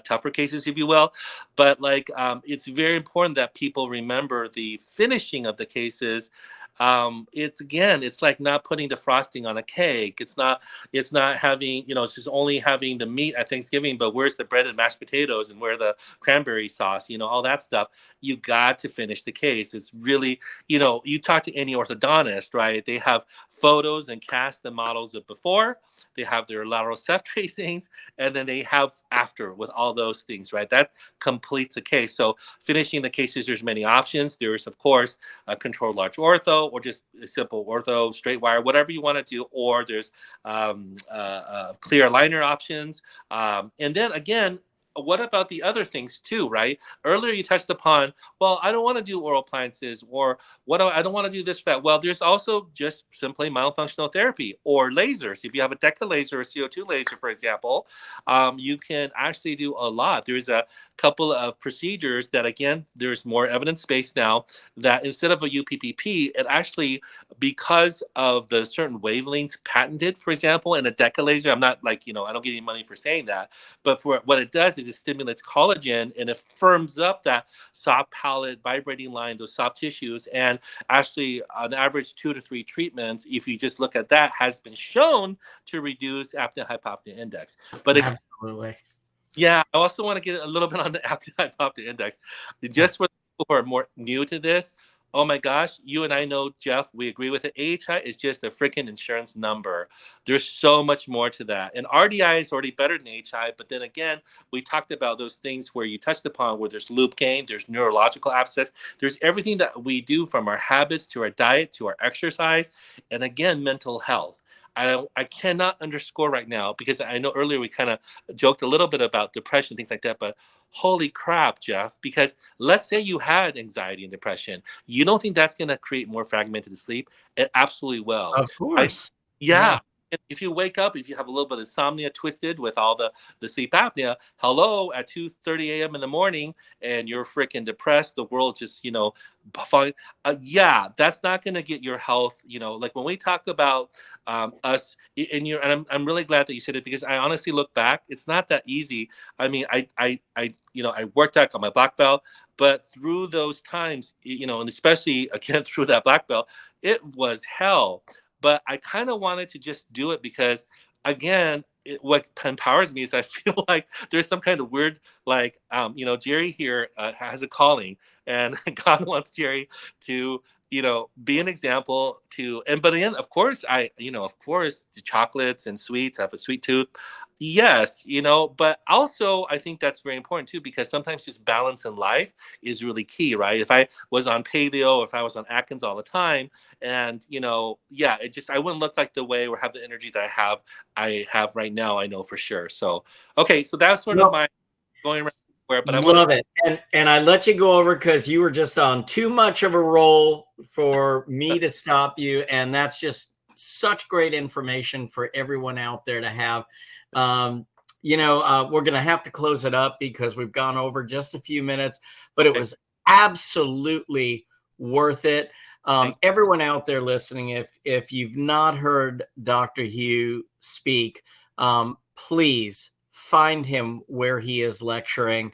tougher cases, if you will. But it's very important that people remember the finishing of the cases. It's like not putting the frosting on a cake. It's not having, it's just only having the meat at Thanksgiving, but where's the bread and mashed potatoes and where the cranberry sauce, all that stuff. You got to finish the case. It's really, you talk to any orthodontist, right? They have photos and cast the models of before. They have their lateral ceph tracings, and then they have after with all those things, right? That completes a case. So finishing the cases, there's many options. There's, of course, a controlled large ortho, or just a simple ortho, straight wire, whatever you want to do. Or there's clear aligner options. And then again, what about the other things too, right? Earlier you touched upon, well, I don't want to do oral appliances, or I don't want to do this, that. Well, there's also just simply myofunctional therapy or lasers. If you have a DECA laser or CO2 laser, for example, you can actually do a lot. There's a couple of procedures that, again, there's more evidence based now, that instead of a UPPP, it actually, because of the certain wavelengths patented, for example, in a DECA laser, I'm not like, I don't get any money for saying that, but for what it does is it stimulates collagen, and it firms up that soft palate, vibrating line, those soft tissues. And actually, on average, 2 to 3 treatments, if you just look at that, has been shown to reduce apnea-hypopnea index. But absolutely. Yeah, I also want to get a little bit on the apnea-hypopnea index. Just for people who are more new to this, oh my gosh, you and I know, Jeff, we agree with it. AHI is just a freaking insurance number. There's so much more to that. And RDI is already better than AHI. But then again, we talked about those things where you touched upon, where there's loop gain, there's neurological abscess. There's everything that we do, from our habits to our diet to our exercise. And again, mental health. I cannot underscore right now, because I know earlier we kind of joked a little bit about depression, things like that, but holy crap, Jeff, because let's say you had anxiety and depression. You don't think that's going to create more fragmented sleep? It absolutely will. Of course. Yeah. If you wake up, if you have a little bit of insomnia twisted with all the sleep apnea, hello, at 2:30 a.m. in the morning, and you're freaking depressed, the world just, fine. Yeah, that's not going to get your health, like when we talk about us, and I'm really glad that you said it, because I honestly look back, it's not that easy. I mean, I worked out, got my black belt, but through those times, and especially again through that black belt, it was hell. But I kind of wanted to just do it because, again, what empowers me is I feel like there's some kind of weird, like, Jerry here has a calling, and God wants Jerry to, be an example but then, of course, of course, the chocolates and sweets, I have a sweet tooth. Yes, but also I think that's very important too, because sometimes just balance in life is really key, right? If I was on paleo, or if I was on Atkins all the time, and I wouldn't look like the way or have the energy that I have right now. I know for sure. So okay, so that's sort of my going around. But I love it, and I let you go over because you were just on too much of a roll for me to stop you, and that's just such great information for everyone out there to have. We're going to have to close it up because we've gone over just a few minutes, but it was absolutely worth it. Everyone out there listening, if you've not heard Dr. Hugh speak, please find him where he is lecturing.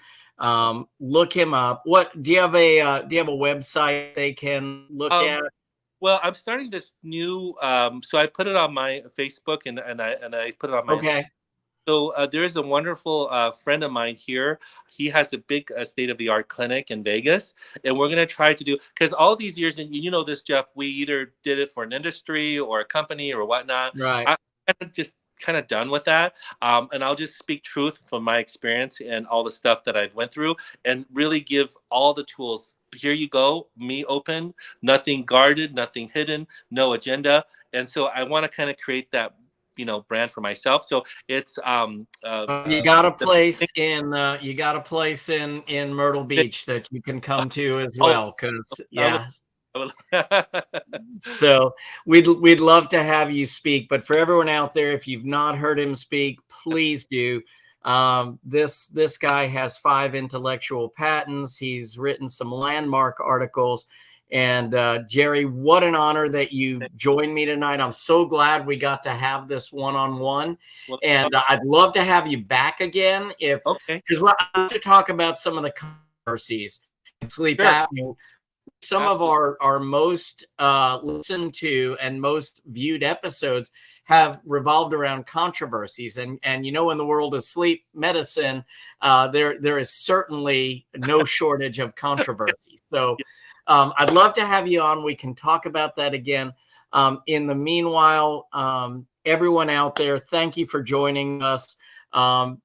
Look him up. What do you have a website they can look at? Well, I'm starting this new. So I put it on my Facebook, and I put it on my. Okay. So there is a wonderful friend of mine here. He has a big state-of-the-art clinic in Vegas, and we're going to try to do, because all these years, and you know this, Jeff, we either did it for an industry or a company or whatnot. Right. I'm just kind of done with that, and I'll just speak truth from my experience and all the stuff that I've went through, and really give all the tools. Here you go, me open, nothing guarded, nothing hidden, no agenda. And so I want to kind of create that brand for myself. So it's you got a place in Myrtle Beach that you can come to as well, because so we'd love to have you speak. But for everyone out there, if you've not heard him speak, please do. This guy has 5 intellectual patents. He's written some landmark articles. And Jerry, what an honor that you joined me tonight. I'm so glad we got to have this one-on-one. And I'd love to have you back again because I want to talk about some of the controversies in sleep apnea. Some of our most listened to and most viewed episodes have revolved around controversies. And in the world of sleep medicine, there is certainly no shortage of controversy. So I'd love to have you on. We can talk about that again. In the meanwhile, everyone out there, thank you for joining us.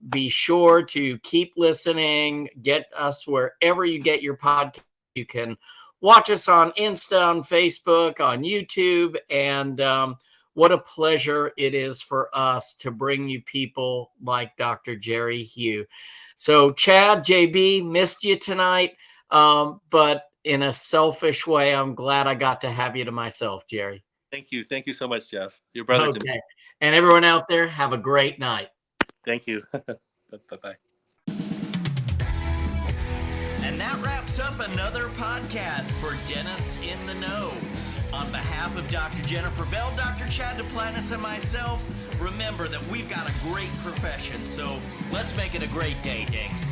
Be sure to keep listening. Get us wherever you get your podcast. You can watch us on Insta, on Facebook, on YouTube. And what a pleasure it is for us to bring you people like Dr. Jerry Hugh. So, Chad, JB, missed you tonight. But in a selfish way, I'm glad I got to have you to myself, Jerry. Thank you. Thank you so much, Jeff. Your brother. Okay. And everyone out there, have a great night. Thank you. Bye-bye. And that wraps up another podcast for Dentists in the Know. On behalf of Dr. Jennifer Bell, Dr. Chad Duplantis, and myself, remember that we've got a great profession, so let's make it a great day, Dinks.